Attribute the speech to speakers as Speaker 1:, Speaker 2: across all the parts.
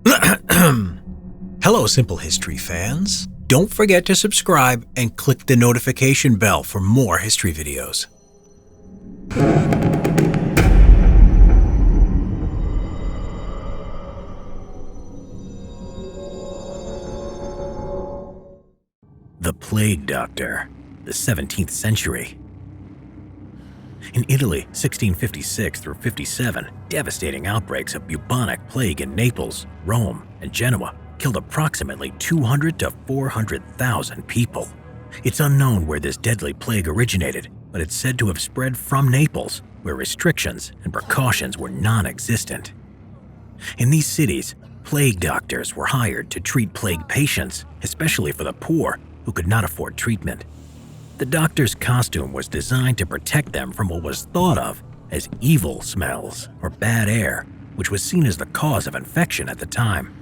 Speaker 1: Hello, Simple History fans. Don't forget to subscribe and click the notification bell for more history videos. The Plague Doctor, the 17th century. In Italy, 1656 through 57, devastating outbreaks of bubonic plague in Naples, Rome, and Genoa killed approximately 200 to 400,000 people. It's unknown where this deadly plague originated, but it's said to have spread from Naples, where restrictions and precautions were non-existent. In these cities, plague doctors were hired to treat plague patients, especially for the poor who could not afford treatment. The doctor's costume was designed to protect them from what was thought of as evil smells or bad air, which was seen as the cause of infection at the time.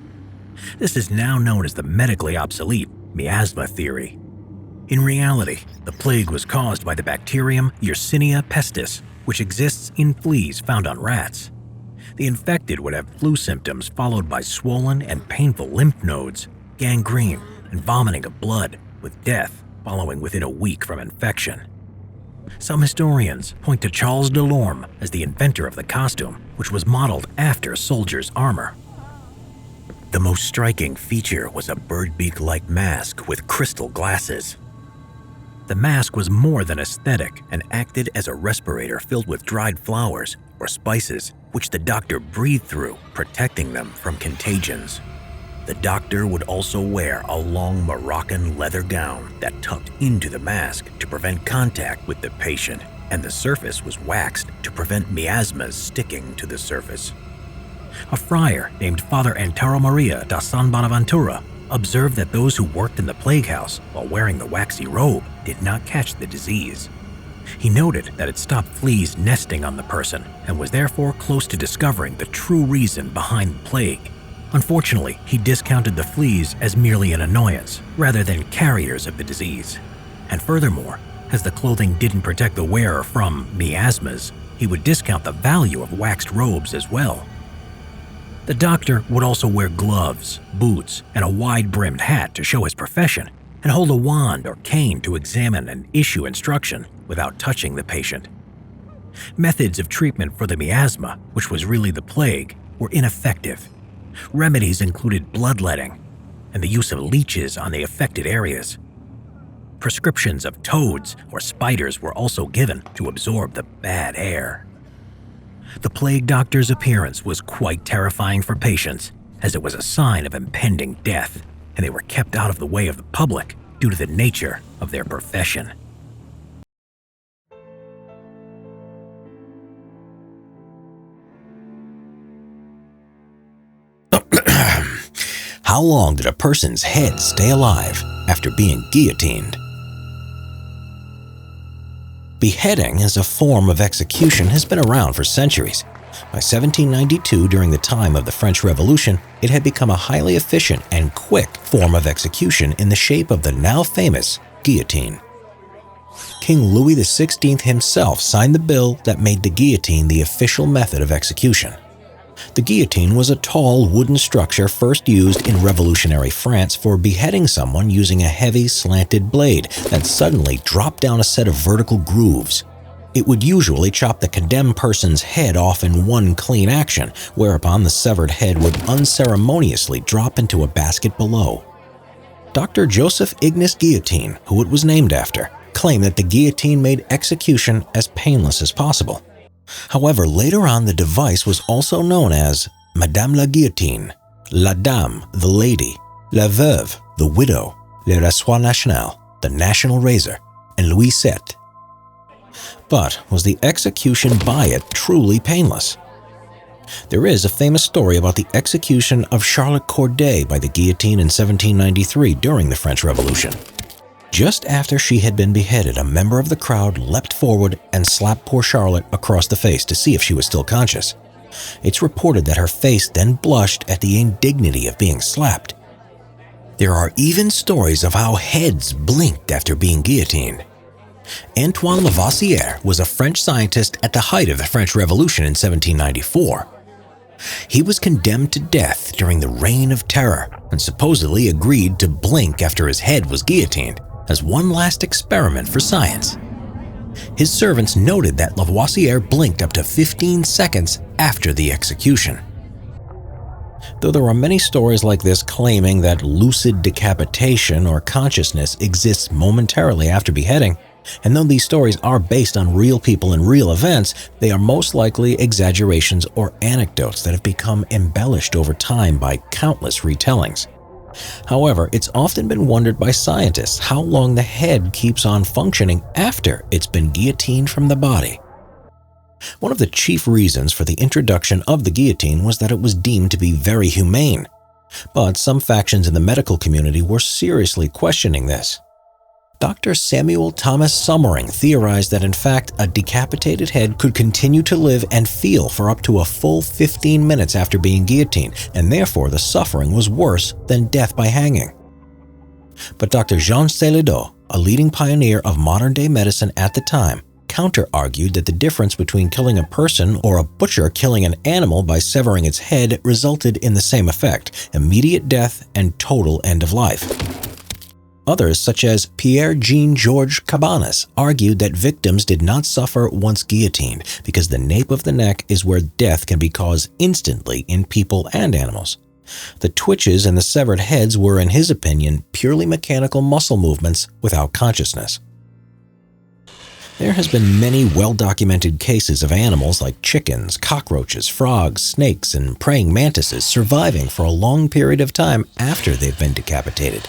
Speaker 1: This is now known as the medically obsolete miasma theory. In reality, the plague was caused by the bacterium Yersinia pestis, which exists in fleas found on rats. The infected would have flu symptoms followed by swollen and painful lymph nodes, gangrene, and vomiting of blood, with death following within a week from infection. Some historians point to Charles Delorme as the inventor of the costume, which was modeled after soldiers' armor. The most striking feature was a birdbeak-like mask with crystal glasses. The mask was more than aesthetic and acted as a respirator filled with dried flowers or spices, which the doctor breathed through, protecting them from contagions. The doctor would also wear a long Moroccan leather gown that tucked into the mask to prevent contact with the patient, and the surface was waxed to prevent miasmas sticking to the surface. A friar named Father Antaro Maria da San Bonaventura observed that those who worked in the plague house while wearing the waxy robe did not catch the disease. He noted that it stopped fleas nesting on the person and was therefore close to discovering the true reason behind the plague. Unfortunately, he discounted the fleas as merely an annoyance rather than carriers of the disease. And furthermore, as the clothing didn't protect the wearer from miasmas, he would discount the value of waxed robes as well. The doctor would also wear gloves, boots, and a wide-brimmed hat to show his profession, and hold a wand or cane to examine and issue instruction without touching the patient. Methods of treatment for the miasma, which was really the plague, were ineffective. Remedies included bloodletting and the use of leeches on the affected areas. Prescriptions of toads or spiders were also given to absorb the bad air. The plague doctor's appearance was quite terrifying for patients, as it was a sign of impending death, and they were kept out of the way of the public due to the nature of their profession. How long did a person's head stay alive after being guillotined? Beheading as a form of execution has been around for centuries. By 1792, during the time of the French Revolution, it had become a highly efficient and quick form of execution in the shape of the now famous guillotine. King Louis XVI himself signed the bill that made the guillotine the official method of execution. The guillotine was a tall wooden structure first used in revolutionary France for beheading someone using a heavy, slanted blade that suddenly dropped down a set of vertical grooves. It would usually chop the condemned person's head off in one clean action, whereupon the severed head would unceremoniously drop into a basket below. Dr. Joseph Ignace Guillotine, who it was named after, claimed that the guillotine made execution as painless as possible. However, later on the device was also known as Madame la Guillotine, La Dame, the Lady, La Veuve, the Widow, Le Rasoir National, the National Razor, and Louisette. But was the execution by it truly painless? There is a famous story about the execution of Charlotte Corday by the guillotine in 1793 during the French Revolution. Just after she had been beheaded, a member of the crowd leapt forward and slapped poor Charlotte across the face to see if she was still conscious. It's reported that her face then blushed at the indignity of being slapped. There are even stories of how heads blinked after being guillotined. Antoine Lavoisier was a French scientist at the height of the French Revolution in 1794. He was condemned to death during the Reign of Terror and supposedly agreed to blink after his head was guillotined as one last experiment for science. His servants noted that Lavoisier blinked up to 15 seconds after the execution. Though there are many stories like this claiming that lucid decapitation or consciousness exists momentarily after beheading, and though these stories are based on real people and real events, they are most likely exaggerations or anecdotes that have become embellished over time by countless retellings. However, it's often been wondered by scientists how long the head keeps on functioning after it's been guillotined from the body. One of the chief reasons for the introduction of the guillotine was that it was deemed to be very humane, but some factions in the medical community were seriously questioning this. Dr. Samuel Thomas Sommering theorized that in fact a decapitated head could continue to live and feel for up to a full 15 minutes after being guillotined, and therefore the suffering was worse than death by hanging. But Dr. Jean Célideau, a leading pioneer of modern-day medicine at the time, counter-argued that the difference between killing a person or a butcher killing an animal by severing its head resulted in the same effect: immediate death and total end of life. Others, such as Pierre-Jean-Georges Cabanis, argued that victims did not suffer once guillotined because the nape of the neck is where death can be caused instantly in people and animals. The twitches in the severed heads were, in his opinion, purely mechanical muscle movements without consciousness. There has been many well-documented cases of animals like chickens, cockroaches, frogs, snakes, and praying mantises surviving for a long period of time after they've been decapitated.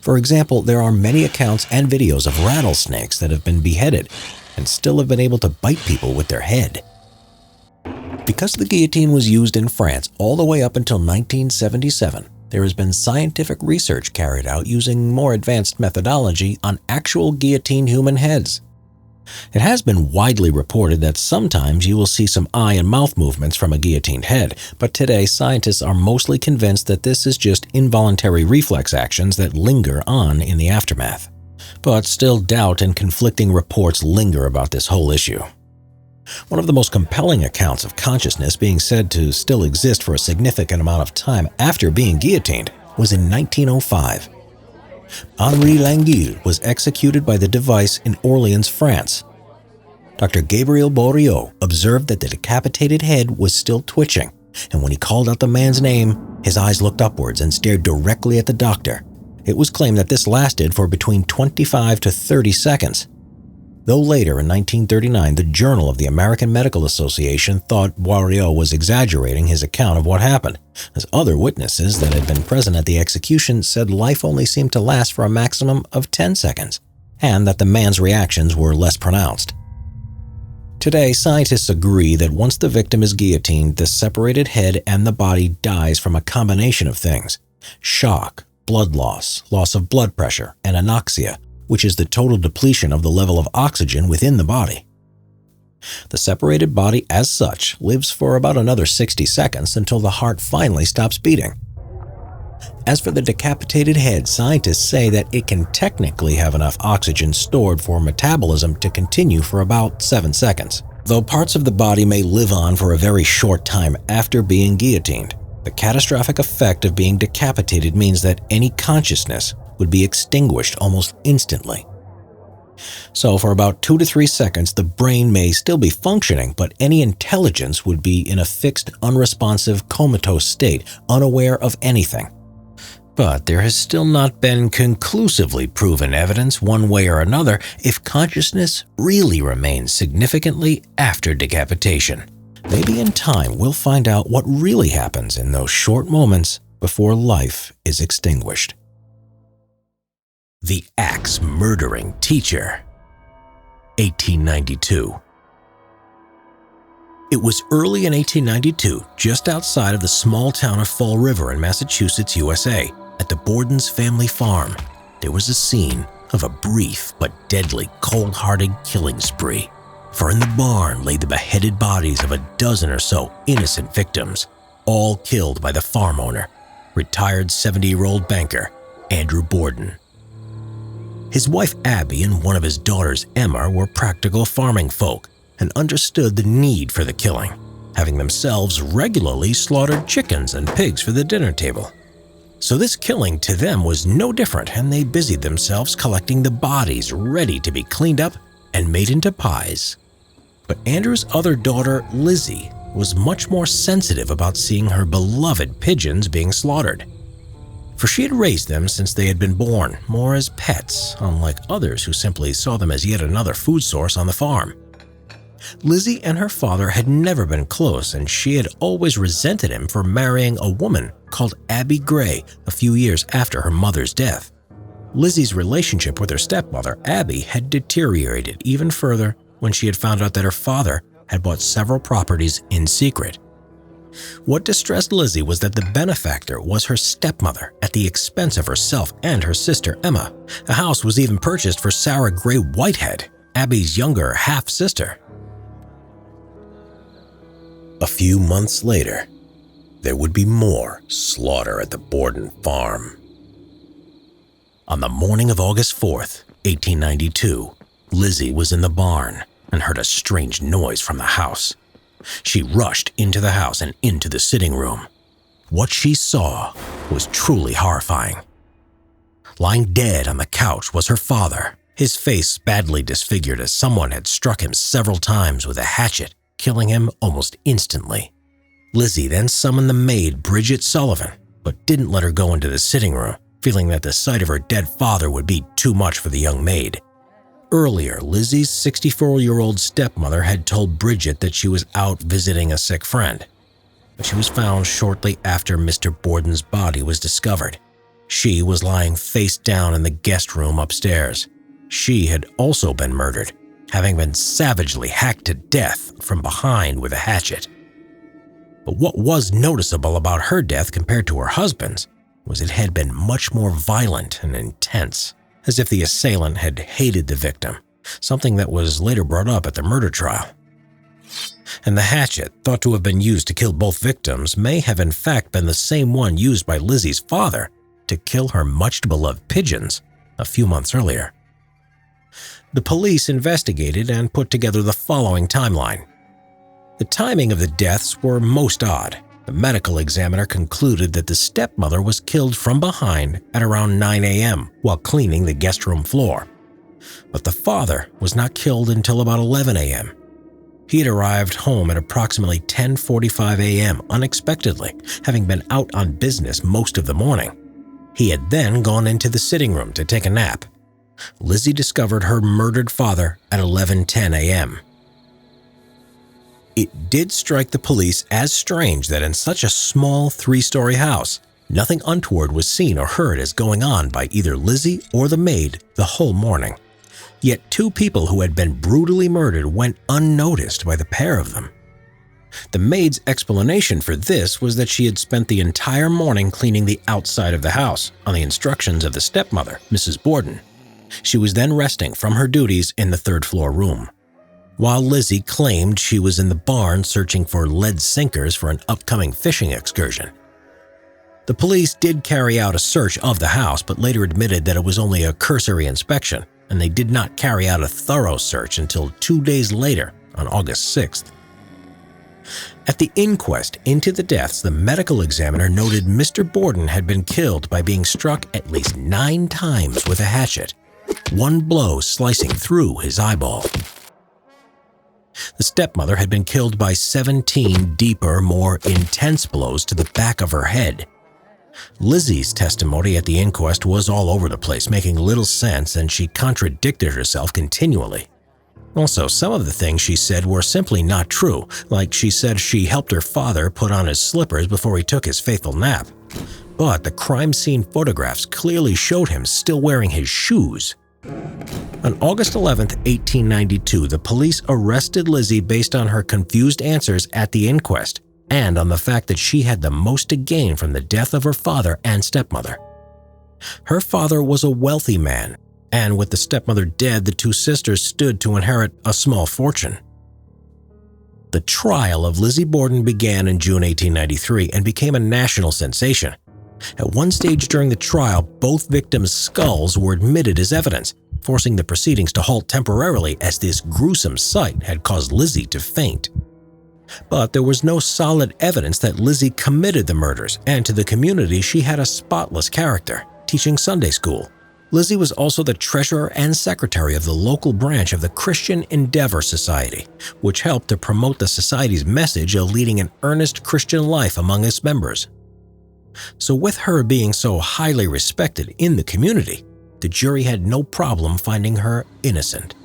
Speaker 1: For example, there are many accounts and videos of rattlesnakes that have been beheaded and still have been able to bite people with their head. Because the guillotine was used in France all the way up until 1977, there has been scientific research carried out using more advanced methodology on actual guillotined human heads. It has been widely reported that sometimes you will see some eye and mouth movements from a guillotined head, but today scientists are mostly convinced that this is just involuntary reflex actions that linger on in the aftermath. But still doubt and conflicting reports linger about this whole issue. One of the most compelling accounts of consciousness being said to still exist for a significant amount of time after being guillotined was in 1905. Henri Languille was executed by the device in Orleans, France. Dr. Gabriel Boriot observed that the decapitated head was still twitching, and when he called out the man's name, his eyes looked upwards and stared directly at the doctor. It was claimed that this lasted for between 25 to 30 seconds. Though later, in 1939, the Journal of the American Medical Association thought Boriot was exaggerating his account of what happened, as other witnesses that had been present at the execution said life only seemed to last for a maximum of 10 seconds, and that the man's reactions were less pronounced. Today, scientists agree that once the victim is guillotined, the separated head and the body dies from a combination of things: shock, blood loss, loss of blood pressure, and anoxia, which is the total depletion of the level of oxygen within the body. The separated body, as such, lives for about another 60 seconds until the heart finally stops beating. As for the decapitated head, scientists say that it can technically have enough oxygen stored for metabolism to continue for about 7 seconds. Though parts of the body may live on for a very short time after being guillotined, the catastrophic effect of being decapitated means that any consciousness would be extinguished almost instantly. So for about 2 to 3 seconds, the brain may still be functioning, but any intelligence would be in a fixed, unresponsive, comatose state, unaware of anything. But there has still not been conclusively proven evidence one way or another if consciousness really remains significantly after decapitation. Maybe in time we'll find out what really happens in those short moments before life is extinguished. The axe-murdering teacher. 1892. It was early in 1892, just outside of the small town of Fall River in Massachusetts, USA, at the Borden's family farm. There was a scene of a brief but deadly, cold-hearted killing spree. For in the barn lay the beheaded bodies of a dozen or so innocent victims, all killed by the farm owner, retired 70-year-old banker Andrew Borden. His wife Abby and one of his daughters Emma were practical farming folk and understood the need for the killing. having themselves regularly slaughtered chickens and pigs for the dinner table. So this killing to them was no different, and they busied themselves collecting the bodies ready to be cleaned up and made into pies. But Andrew's other daughter, Lizzie, was much more sensitive about seeing her beloved pigeons being slaughtered. For she had raised them since they had been born, more as pets, unlike others who simply saw them as yet another food source on the farm. Lizzie and her father had never been close, and she had always resented him for marrying a woman called Abby Gray a few years after her mother's death. Lizzie's relationship with her stepmother, Abby, had deteriorated even further when she had found out that her father had bought several properties in secret. What distressed Lizzie was that the benefactor was her stepmother at the expense of herself and her sister Emma. A house was even purchased for Sarah Gray Whitehead, Abby's younger half-sister. A few months later, there would be more slaughter at the Borden farm. On the morning of August 4th, 1892, Lizzie was in the barn and heard a strange noise from the house. She rushed into the house and into the sitting room. What she saw was truly horrifying. Lying dead on the couch was her father, his face badly disfigured as someone had struck him several times with a hatchet, killing him almost instantly. Lizzie then summoned the maid Bridget Sullivan, but didn't let her go into the sitting room, feeling that the sight of her dead father would be too much for the young maid. Earlier, Lizzie's 64-year-old stepmother had told Bridget that she was out visiting a sick friend, but she was found shortly after Mr. Borden's body was discovered. She was lying face down in the guest room upstairs. She had also been murdered, having been savagely hacked to death from behind with a hatchet. But what was noticeable about her death compared to her husband's was it had been much more violent and intense, as if the assailant had hated the victim, something that was later brought up at the murder trial. And the hatchet, thought to have been used to kill both victims, may have in fact been the same one used by Lizzie's father to kill her much-beloved pigeons a few months earlier. The police investigated and put together the following timeline. The timing of the deaths were most odd. The medical examiner concluded that the stepmother was killed from behind at around 9 a.m. while cleaning the guest room floor. But the father was not killed until about 11 a.m. He had arrived home at approximately 10:45 a.m. unexpectedly, having been out on business most of the morning. He had then gone into the sitting room to take a nap. Lizzie discovered her murdered father at 11:10 a.m. It did strike the police as strange that in such a small 3-story house, nothing untoward was seen or heard as going on by either Lizzie or the maid the whole morning. Yet 2 people who had been brutally murdered went unnoticed by the pair of them. The maid's explanation for this was that she had spent the entire morning cleaning the outside of the house on the instructions of the stepmother, Mrs. Borden. She was then resting from her duties in the 3rd-floor room, while Lizzie claimed she was in the barn searching for lead sinkers for an upcoming fishing excursion. The police did carry out a search of the house, but later admitted that it was only a cursory inspection, and they did not carry out a thorough search until 2 days later, on August 6th. At the inquest into the deaths, the medical examiner noted Mr. Borden had been killed by being struck at least 9 times with a hatchet, one blow slicing through his eyeball. The stepmother had been killed by 17 deeper, more intense blows to the back of her head. Lizzie's testimony at the inquest was all over the place, making little sense, and she contradicted herself continually. Also, some of the things she said were simply not true, like she said she helped her father put on his slippers before he took his fateful nap. But the crime scene photographs clearly showed him still wearing his shoes. On August 11, 1892, the police arrested Lizzie based on her confused answers at the inquest and on the fact that she had the most to gain from the death of her father and stepmother. Her father was a wealthy man, and with the stepmother dead, the 2 sisters stood to inherit a small fortune. The trial of Lizzie Borden began in June 1893 and became a national sensation. At one stage during the trial, both victims' skulls were admitted as evidence, forcing the proceedings to halt temporarily as this gruesome sight had caused Lizzie to faint. But there was no solid evidence that Lizzie committed the murders, and to the community she had a spotless character, teaching Sunday school. Lizzie was also the treasurer and secretary of the local branch of the Christian Endeavor Society, which helped to promote the society's message of leading an earnest Christian life among its members. So with her being so highly respected in the community, the jury had no problem finding her innocent.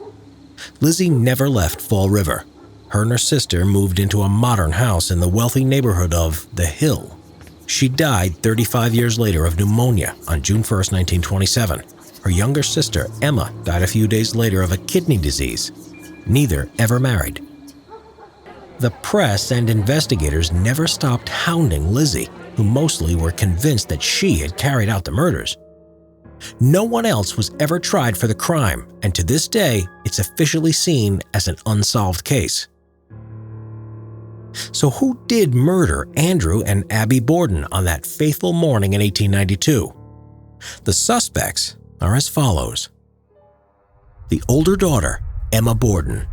Speaker 1: Lizzie never left Fall River. Her and her sister moved into a modern house in the wealthy neighborhood of The Hill. She died 35 years later of pneumonia on June 1, 1927. Her younger sister, Emma, died a few days later of a kidney disease. Neither ever married. The press and investigators never stopped hounding Lizzie, who mostly were convinced that she had carried out the murders. No one else was ever tried for the crime, and to this day, it's officially seen as an unsolved case. So who did murder Andrew and Abby Borden on that fateful morning in 1892? The suspects are as follows. The older daughter, Emma Borden.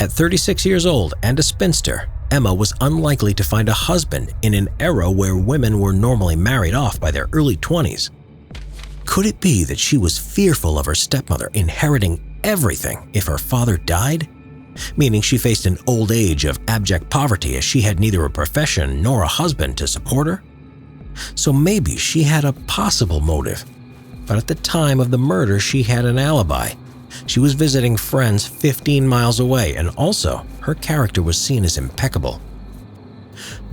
Speaker 1: At 36 years old and a spinster, Emma was unlikely to find a husband in an era where women were normally married off by their early 20s. Could it be that she was fearful of her stepmother inheriting everything if her father died? Meaning she faced an old age of abject poverty as she had neither a profession nor a husband to support her? So maybe she had a possible motive. But at the time of the murder, she had an alibi. She was visiting friends 15 miles away, and also her character was seen as impeccable.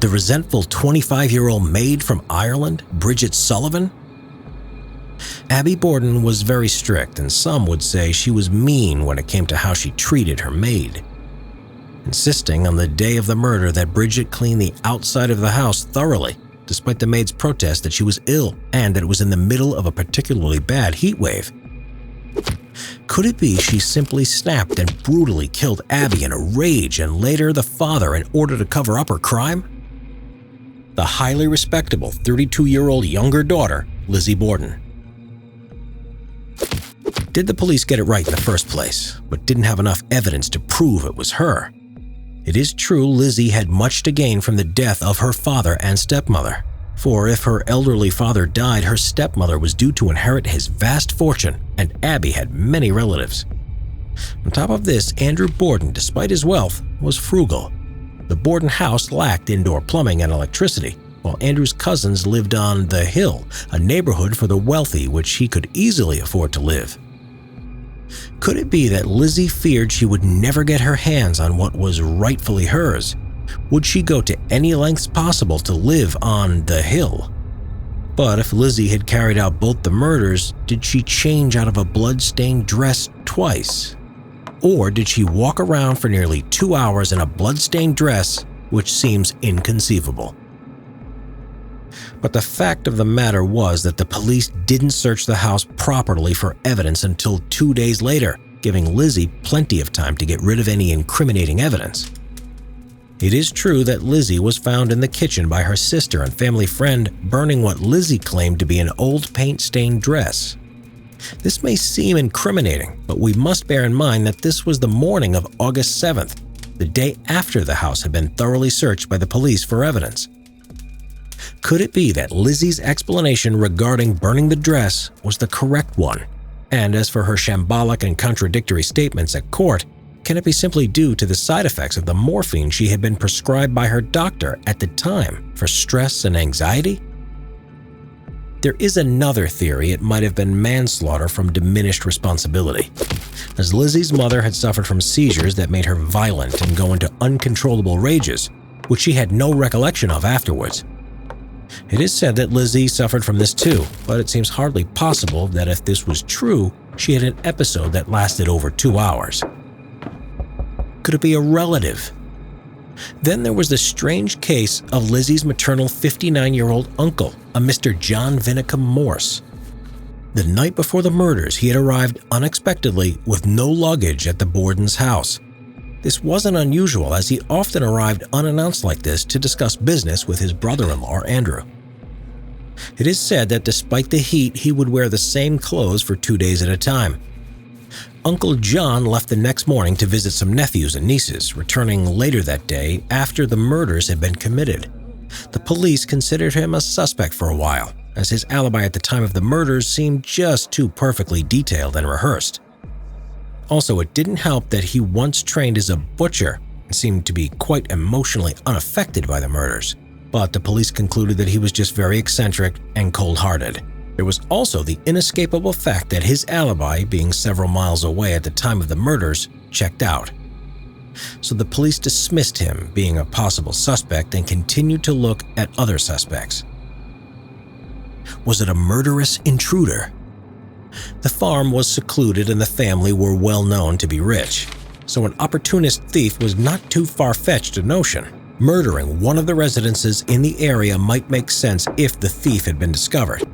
Speaker 1: The resentful 25-year-old maid from Ireland, Bridget Sullivan? Abby Borden was very strict, and some would say she was mean when it came to how she treated her maid, insisting on the day of the murder that Bridget clean the outside of the house thoroughly, despite the maid's protest that she was ill and that it was in the middle of a particularly bad heat wave. Could it be she simply snapped and brutally killed Abby in a rage and later the father in order to cover up her crime? The highly respectable 32-year-old younger daughter, Lizzie Borden. Did the police get it right in the first place, but didn't have enough evidence to prove it was her? It is true Lizzie had much to gain from the death of her father and stepmother, for if her elderly father died, her stepmother was due to inherit his vast fortune, and Abby had many relatives. On top of this, Andrew Borden, despite his wealth, was frugal. The Borden house lacked indoor plumbing and electricity, while Andrew's cousins lived on The Hill, a neighborhood for the wealthy which he could easily afford to live. Could it be that Lizzie feared she would never get her hands on what was rightfully hers? Would she go to any lengths possible to live on The Hill? But if Lizzie had carried out both the murders, did she change out of a blood-stained dress twice? Or did she walk around for nearly 2 hours in a blood-stained dress, which seems inconceivable? But the fact of the matter was that the police didn't search the house properly for evidence until 2 days later, giving Lizzie plenty of time to get rid of any incriminating evidence. It is true that Lizzie was found in the kitchen by her sister and family friend burning what Lizzie claimed to be an old paint-stained dress. This may seem incriminating, but we must bear in mind that this was the morning of August 7th, the day after the house had been thoroughly searched by the police for evidence. Could it be that Lizzie's explanation regarding burning the dress was the correct one? And as for her shambolic and contradictory statements at court, can it be simply due to the side effects of the morphine she had been prescribed by her doctor at the time for stress and anxiety? There is another theory it might have been manslaughter from diminished responsibility, as Lizzie's mother had suffered from seizures that made her violent and go into uncontrollable rages, which she had no recollection of afterwards. It is said that Lizzie suffered from this too, but it seems hardly possible that if this was true, she had an episode that lasted over 2 hours. Could it be a relative? Then there was the strange case of Lizzie's maternal 59-year-old uncle, a Mr. John Vinicum Morse. The night before the murders, he had arrived unexpectedly with no luggage at the Borden's house. This wasn't unusual, as he often arrived unannounced like this to discuss business with his brother-in-law, Andrew. It is said that despite the heat, he would wear the same clothes for 2 days at a time. Uncle John left the next morning to visit some nephews and nieces, returning later that day after the murders had been committed. The police considered him a suspect for a while, as his alibi at the time of the murders seemed just too perfectly detailed and rehearsed. Also, it didn't help that he once trained as a butcher and seemed to be quite emotionally unaffected by the murders, but the police concluded that he was just very eccentric and cold-hearted. There was also the inescapable fact that his alibi, being several miles away at the time of the murders, checked out. So the police dismissed him being a possible suspect and continued to look at other suspects. Was it a murderous intruder? The farm was secluded and the family were well known to be rich, so an opportunist thief was not too far-fetched a notion. Murdering one of the residences in the area might make sense if the thief had been discovered.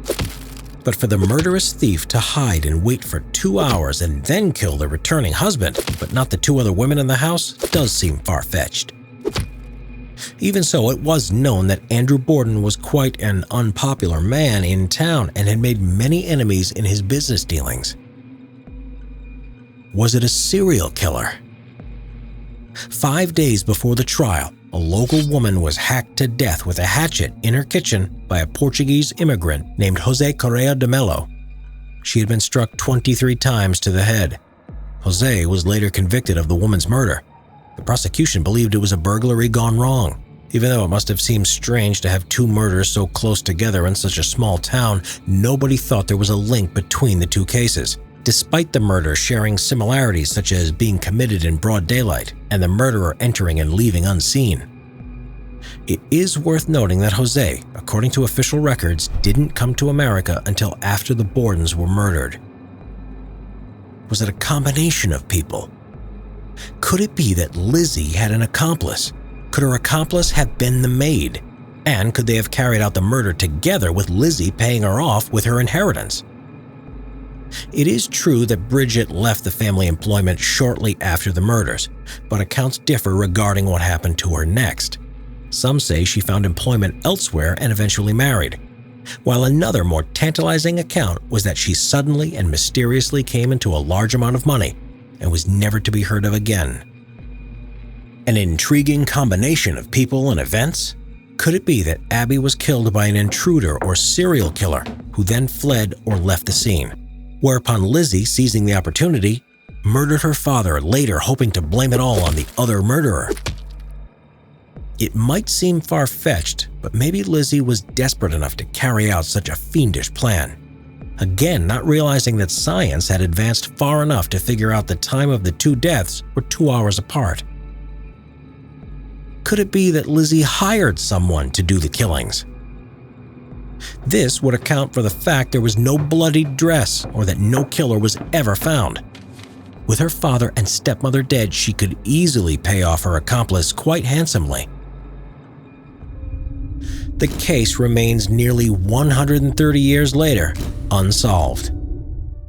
Speaker 1: But for the murderous thief to hide and wait for 2 hours and then kill the returning husband, but not the 2 other women in the house, does seem far-fetched. Even so, it was known that Andrew Borden was quite an unpopular man in town and had made many enemies in his business dealings. Was it a serial killer? 5 days before the trial, a local woman was hacked to death with a hatchet in her kitchen by a Portuguese immigrant named Jose Correa de Mello. She had been struck 23 times to the head. Jose was later convicted of the woman's murder. The prosecution believed it was a burglary gone wrong. Even though it must have seemed strange to have 2 murders so close together in such a small town, nobody thought there was a link between the 2 cases, despite the murder sharing similarities such as being committed in broad daylight and the murderer entering and leaving unseen. It is worth noting that Jose, according to official records, didn't come to America until after the Bordens were murdered. Was it a combination of people? Could it be that Lizzie had an accomplice? Could her accomplice have been the maid? And could they have carried out the murder together with Lizzie paying her off with her inheritance? It is true that Bridget left the family employment shortly after the murders, but accounts differ regarding what happened to her next. Some say she found employment elsewhere and eventually married, while another more tantalizing account was that she suddenly and mysteriously came into a large amount of money and was never to be heard of again. An intriguing combination of people and events? Could it be that Abby was killed by an intruder or serial killer who then fled or left the scene, whereupon Lizzie, seizing the opportunity, murdered her father, later hoping to blame it all on the other murderer? It might seem far-fetched, but maybe Lizzie was desperate enough to carry out such a fiendish plan. Again, not realizing that science had advanced far enough to figure out the time of the 2 deaths were 2 hours apart. Could it be that Lizzie hired someone to do the killings? This would account for the fact there was no bloodied dress or that no killer was ever found. With her father and stepmother dead, she could easily pay off her accomplice quite handsomely. The case remains nearly 130 years later, unsolved.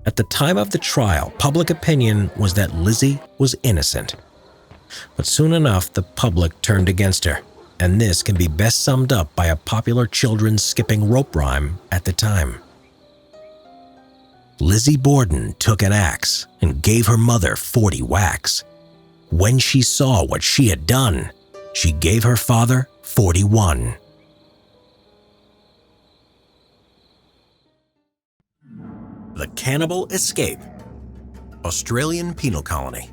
Speaker 1: At the time of the trial, public opinion was that Lizzie was innocent. But soon enough, the public turned against her, and this can be best summed up by a popular children's skipping rope rhyme at the time. Lizzie Borden took an axe and gave her mother 40 whacks. When she saw what she had done, she gave her father 41. The Cannibal Escape. Australian Penal Colony.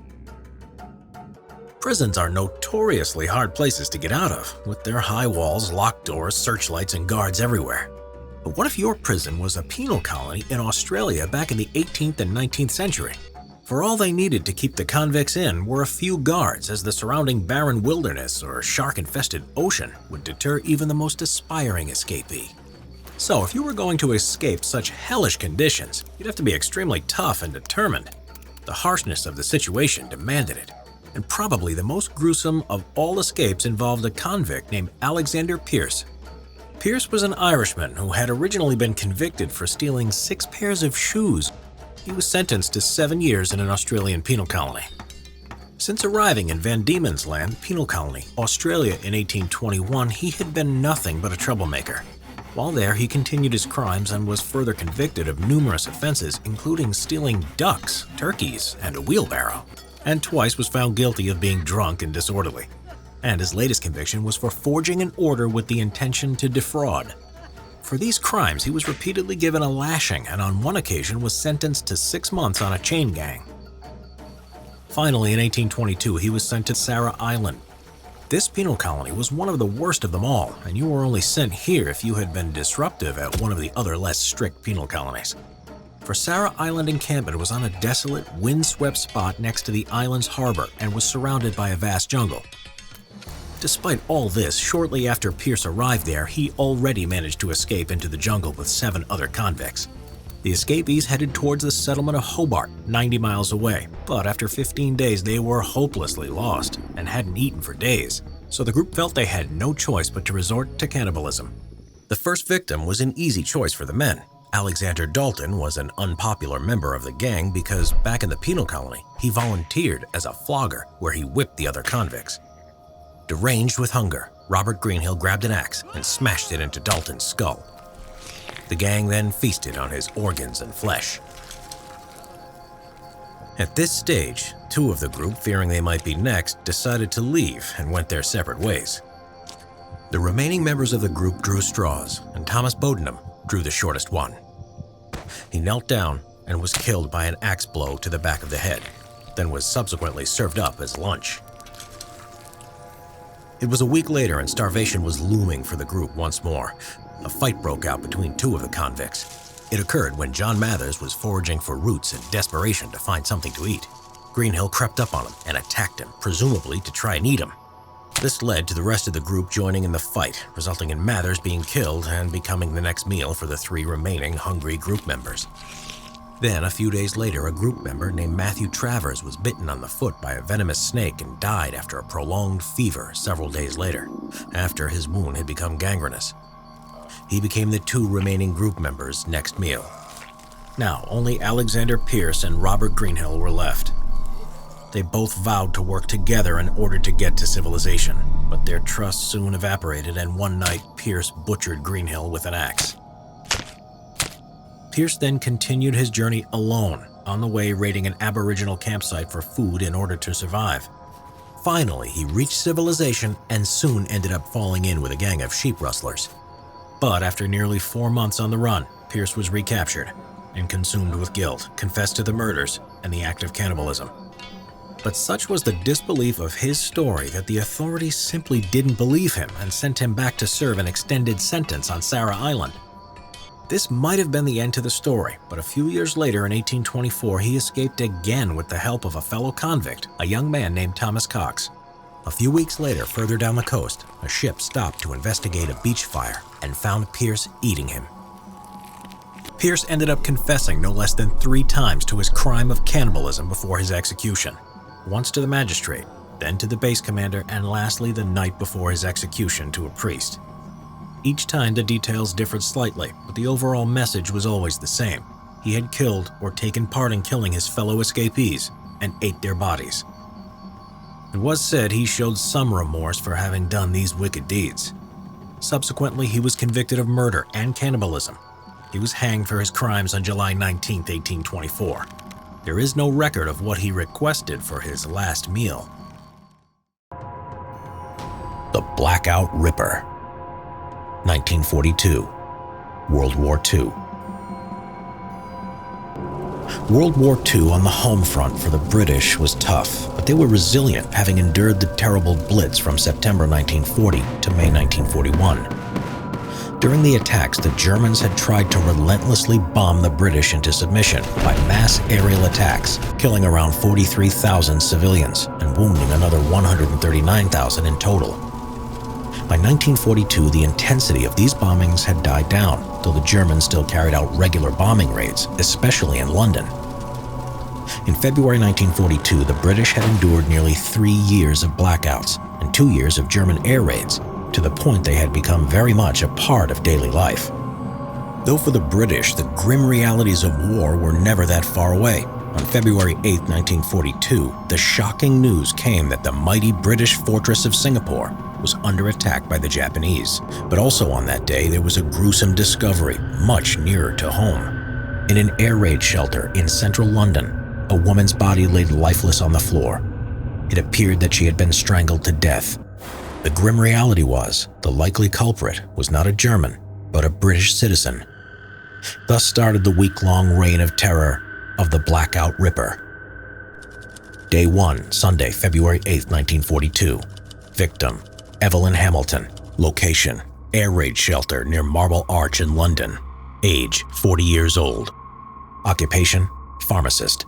Speaker 1: Prisons are notoriously hard places to get out of, with their high walls, locked doors, searchlights, and guards everywhere. But what if your prison was a penal colony in Australia back in the 18th and 19th century? For all they needed to keep the convicts in were a few guards, as the surrounding barren wilderness or shark-infested ocean would deter even the most aspiring escapee. So if you were going to escape such hellish conditions, you'd have to be extremely tough and determined. The harshness of the situation demanded it. And probably the most gruesome of all escapes involved a convict named Alexander Pearce. Pearce was an Irishman who had originally been convicted for stealing 6 pairs of shoes. He was sentenced to 7 years in an Australian penal colony. Since arriving in Van Diemen's Land Penal Colony, Australia in 1821, he had been nothing but a troublemaker. While there, he continued his crimes and was further convicted of numerous offenses, including stealing ducks, turkeys, and a wheelbarrow, and twice was found guilty of being drunk and disorderly. And his latest conviction was for forging an order with the intention to defraud. For these crimes, he was repeatedly given a lashing and on one occasion was sentenced to 6 months on a chain gang. Finally, in 1822, he was sent to Sarah Island. This penal colony was one of the worst of them all, and you were only sent here if you had been disruptive at one of the other less strict penal colonies. For Sarah Island encampment was on a desolate, windswept spot next to the island's harbor and was surrounded by a vast jungle. Despite all this, shortly after Pierce arrived there, he already managed to escape into the jungle with 7 other convicts. The escapees headed towards the settlement of Hobart, 90 miles away, but after 15 days they were hopelessly lost and hadn't eaten for days, so the group felt they had no choice but to resort to cannibalism. The first victim was an easy choice for the men. Alexander Dalton was an unpopular member of the gang because back in the penal colony, he volunteered as a flogger where he whipped the other convicts. Deranged with hunger, Robert Greenhill grabbed an axe and smashed it into Dalton's skull. The gang then feasted on his organs and flesh. At this stage, 2 of the group, fearing they might be next, decided to leave and went their separate ways. The remaining members of the group drew straws, and Thomas Borden drew the shortest one. He knelt down and was killed by an axe blow to the back of the head, then was subsequently served up as lunch. It was a week later and starvation was looming for the group once more. A fight broke out between 2 of the convicts. It occurred when John Mathers was foraging for roots in desperation to find something to eat. Greenhill crept up on him and attacked him, presumably to try and eat him. This led to the rest of the group joining in the fight, resulting in Mathers being killed and becoming the next meal for the 3 remaining hungry group members. Then, a few days later, a group member named Matthew Travers was bitten on the foot by a venomous snake and died after a prolonged fever several days later, after his wound had become gangrenous. He became the 2 remaining group members' next meal. Now, only Alexander Pierce and Robert Greenhill were left. They both vowed to work together in order to get to civilization, but their trust soon evaporated and one night Pierce butchered Greenhill with an axe. Pierce then continued his journey alone, on the way raiding an Aboriginal campsite for food in order to survive. Finally, he reached civilization and soon ended up falling in with a gang of sheep rustlers. But after nearly 4 months on the run, Pierce was recaptured and consumed with guilt, confessed to the murders and the act of cannibalism. But such was the disbelief of his story that the authorities simply didn't believe him and sent him back to serve an extended sentence on Sarah Island. This might have been the end to the story, but a few years later in 1824, he escaped again with the help of a fellow convict, a young man named Thomas Cox. A few weeks later, further down the coast, a ship stopped to investigate a beach fire and found Pierce eating him. Pierce ended up confessing no less than 3 times to his crime of cannibalism before his execution. Once to the magistrate, then to the base commander, and lastly the night before his execution to a priest. Each time the details differed slightly, but the overall message was always the same. He had killed or taken part in killing his fellow escapees and ate their bodies. It was said he showed some remorse for having done these wicked deeds. Subsequently, he was convicted of murder and cannibalism. He was hanged for his crimes on July 19, 1824. There is no record of what he requested for his last meal. The Blackout Ripper. 1942. World War II. World War II on the home front for the British was tough, but they were resilient, having endured the terrible Blitz from September 1940 to May 1941. During the attacks, the Germans had tried to relentlessly bomb the British into submission by mass aerial attacks, killing around 43,000 civilians and wounding another 139,000 in total. By 1942, the intensity of these bombings had died down, though the Germans still carried out regular bombing raids, especially in London. In February 1942, the British had endured nearly 3 years of blackouts and 2 years of German air raids, to the point they had become very much a part of daily life. Though for the British, the grim realities of war were never that far away. On February 8, 1942, the shocking news came that the mighty British fortress of Singapore was under attack by the Japanese. But also on that day, there was a gruesome discovery much nearer to home. In an air raid shelter in central London, a woman's body laid lifeless on the floor. It appeared that she had been strangled to death. The grim reality was, the likely culprit was not a German, but a British citizen. Thus started the week-long reign of terror of the Blackout Ripper. Day 1, Sunday, February 8, 1942. Victim, Evelyn Hamilton. Location, air raid shelter near Marble Arch in London. Age, 40 years old. Occupation, pharmacist.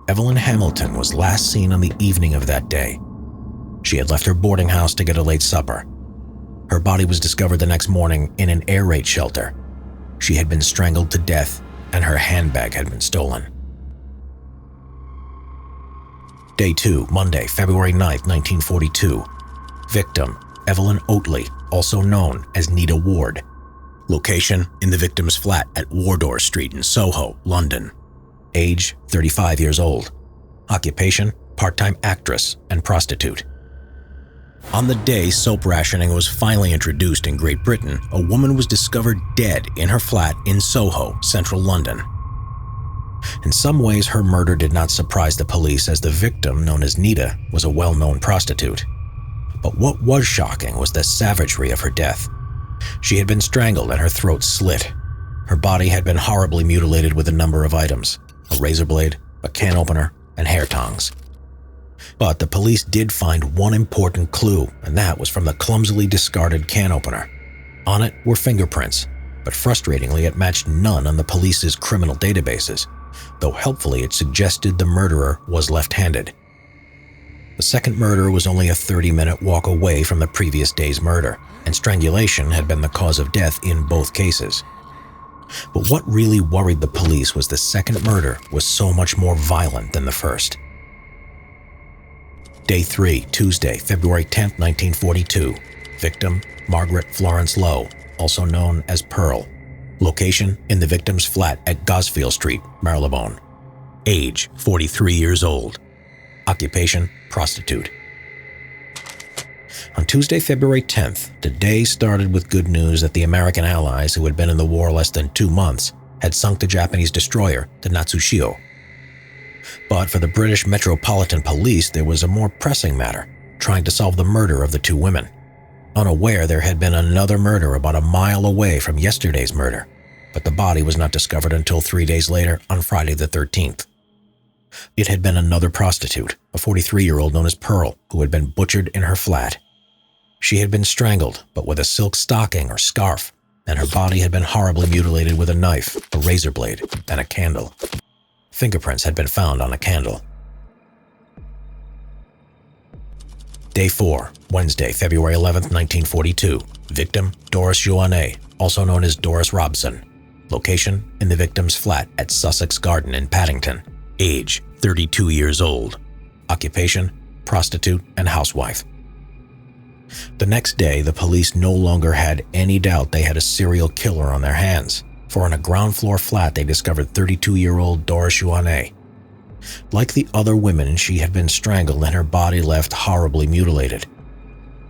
Speaker 1: Evelyn Hamilton was last seen on the evening of that day. She had left her boarding house to get a late supper. Her body was discovered the next morning in an air raid shelter. She had been strangled to death, and her handbag had been stolen. Day 2, Monday, February 9, 1942. Victim, Evelyn Oatley, also known as Nita Ward. Location, in the victim's flat at Wardour Street in Soho, London. Age, 35 years old. Occupation, part-time actress and prostitute. On the day soap rationing was finally introduced in Great Britain, a woman was discovered dead in her flat in Soho, central London. In some ways, her murder did not surprise the police, as the victim, known as Nita, was a well-known prostitute. But what was shocking was the savagery of her death. She had been strangled and her throat slit. Her body had been horribly mutilated with a number of items: a razor blade, a can opener, and hair tongs. But the police did find one important clue, and that was from the clumsily discarded can opener. On it were fingerprints, but frustratingly it matched none on the police's criminal databases, though helpfully it suggested the murderer was left-handed. The second murder was only a 30-minute walk away from the previous day's murder, and strangulation had been the cause of death in both cases. But what really worried the police was the second murder was so much more violent than the first. Day 3, Tuesday, February 10, 1942. Victim, Margaret Florence Lowe, also known as Pearl. Location, in the victim's flat at Gosfield Street, Marylebone. Age, 43 years old. Occupation, prostitute. On Tuesday, February 10th, the day started with good news that the American allies, who had been in the war less than 2 months, had sunk the Japanese destroyer, the Natsushio. But for the British Metropolitan Police, there was a more pressing matter, trying to solve the murder of the 2 women. Unaware there had been another murder about a mile away from yesterday's murder, but the body was not discovered until 3 days later on Friday the 13th. It had been another prostitute, a 43-year-old known as Pearl, who had been butchered in her flat. She had been strangled, but with a silk stocking or scarf, and her body had been horribly mutilated with a knife, a razor blade, and a candle. Fingerprints had been found on a candle. Day 4, Wednesday, February 11, 1942. Victim, Doris Joannet, also known as Doris Robson. Location, in the victim's flat at Sussex Garden in Paddington. Age, 32 years old. Occupation, prostitute and housewife. The next day, the police no longer had any doubt they had a serial killer on their hands, for in a ground floor flat they discovered 32-year-old Doris Joannet. Like the other women, she had been strangled and her body left horribly mutilated.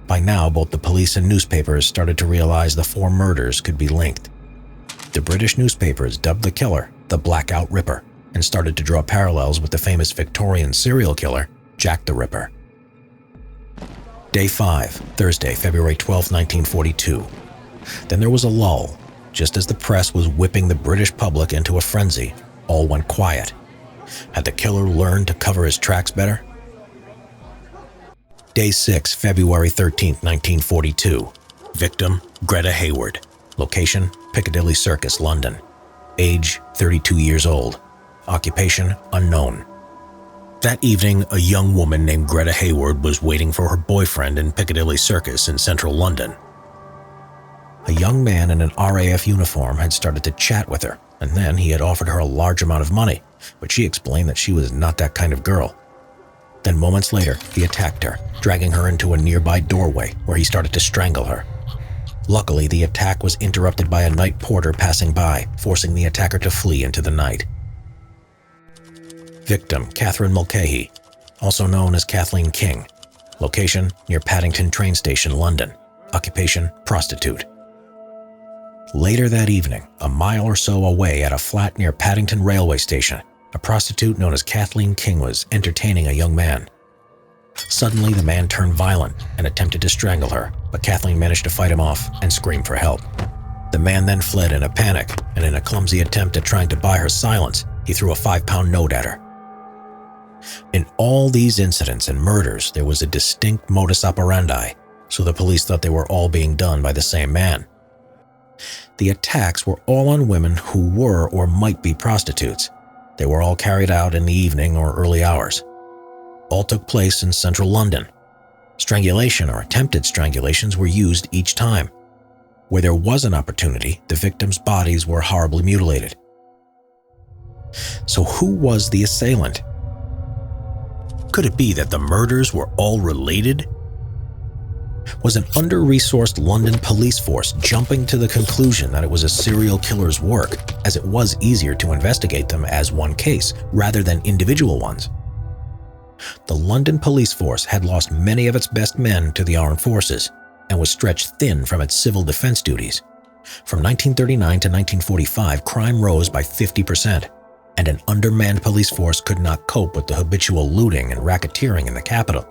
Speaker 1: By now, both the police and newspapers started to realize the 4 murders could be linked. The British newspapers dubbed the killer the Blackout Ripper and started to draw parallels with the famous Victorian serial killer, Jack the Ripper. Day 5, Thursday, February 12, 1942. Then there was a lull. Just as the press was whipping the British public into a frenzy, all went quiet. Had the killer learned to cover his tracks better? Day 6, February 13, 1942. Victim, Greta Hayward. Location, Piccadilly Circus, London. Age, 32 years old. Occupation, unknown. That evening, a young woman named Greta Hayward was waiting for her boyfriend in Piccadilly Circus in central London. A young man in an RAF uniform had started to chat with her, and then he had offered her a large amount of money, but she explained that she was not that kind of girl. Then moments later, he attacked her, dragging her into a nearby doorway where he started to strangle her. Luckily, the attack was interrupted by a night porter passing by, forcing the attacker to flee into the night. Victim, Catherine Mulcahy, also known as Kathleen King. Location near Paddington train station, London. Occupation prostitute. Later that evening, a mile or so away at a flat near Paddington railway station, a prostitute known as Kathleen King was entertaining a young man. Suddenly, the man turned violent and attempted to strangle her, but Kathleen managed to fight him off and scream for help. The man then fled in a panic, and in a clumsy attempt at trying to buy her silence, he threw a 5-pound note at her. In all these incidents and murders, there was a distinct modus operandi, so the police thought they were all being done by the same man. The attacks were all on women who were or might be prostitutes. They were all carried out in the evening or early hours. All took place in central London. Strangulation or attempted strangulations were used each time. Where there was an opportunity, the victims' bodies were horribly mutilated. So who was the assailant? Could it be that the murders were all related? Was an under-resourced London police force jumping to the conclusion that it was a serial killer's work, as it was easier to investigate them as one case rather than individual ones? The London police force had lost many of its best men to the armed forces and was stretched thin from its civil defense duties. From 1939 to 1945, crime rose by 50%, and an undermanned police force could not cope with the habitual looting and racketeering in the capital,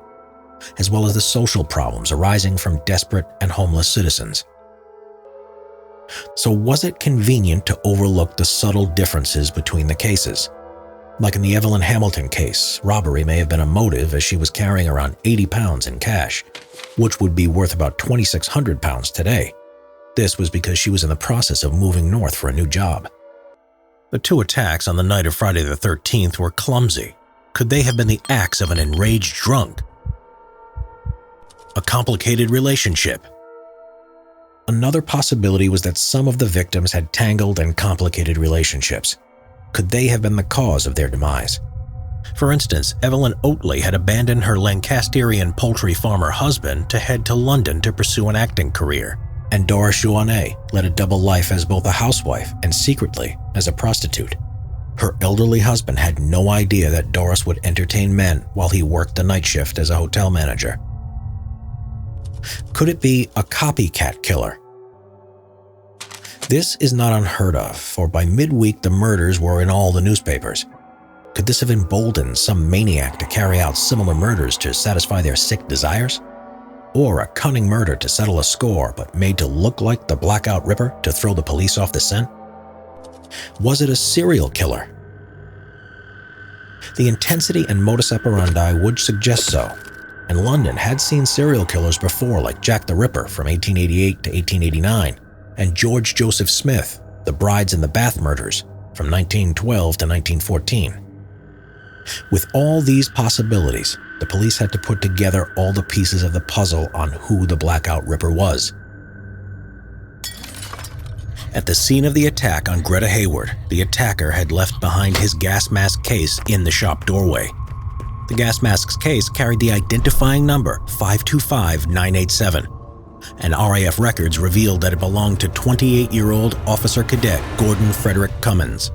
Speaker 1: as well as the social problems arising from desperate and homeless citizens. So was it convenient to overlook the subtle differences between the cases? Like in the Evelyn Hamilton case, robbery may have been a motive as she was carrying around 80 pounds in cash, which would be worth about 2,600 pounds today. This was because she was in the process of moving north for a new job. The two attacks on the night of Friday the 13th were clumsy. Could they have been the acts of an enraged drunk? A complicated relationship. Another possibility was that some of the victims had tangled and complicated relationships. Could they have been the cause of their demise? For instance, Evelyn Oatley had abandoned her Lancasterian poultry farmer husband to head to London to pursue an acting career, and Doris Joannet led a double life as both a housewife and secretly as a prostitute. Her elderly husband had no idea that Doris would entertain men while he worked the night shift as a hotel manager. Could it be a copycat killer? This is not unheard of, for by midweek the murders were in all the newspapers. Could this have emboldened some maniac to carry out similar murders to satisfy their sick desires? Or a cunning murder to settle a score but made to look like the Blackout Ripper to throw the police off the scent? Was it a serial killer? The intensity and modus operandi would suggest so, and London had seen serial killers before like Jack the Ripper from 1888 to 1889, and George Joseph Smith, the Brides in the Bath murders from 1912 to 1914. With all these possibilities, the police had to put together all the pieces of the puzzle on who the Blackout Ripper was. At the scene of the attack on Greta Hayward, the attacker had left behind his gas mask case in the shop doorway. The gas mask's case carried the identifying number 525987, and RAF records revealed that it belonged to 28-year-old Officer Cadet Gordon Frederick Cummins.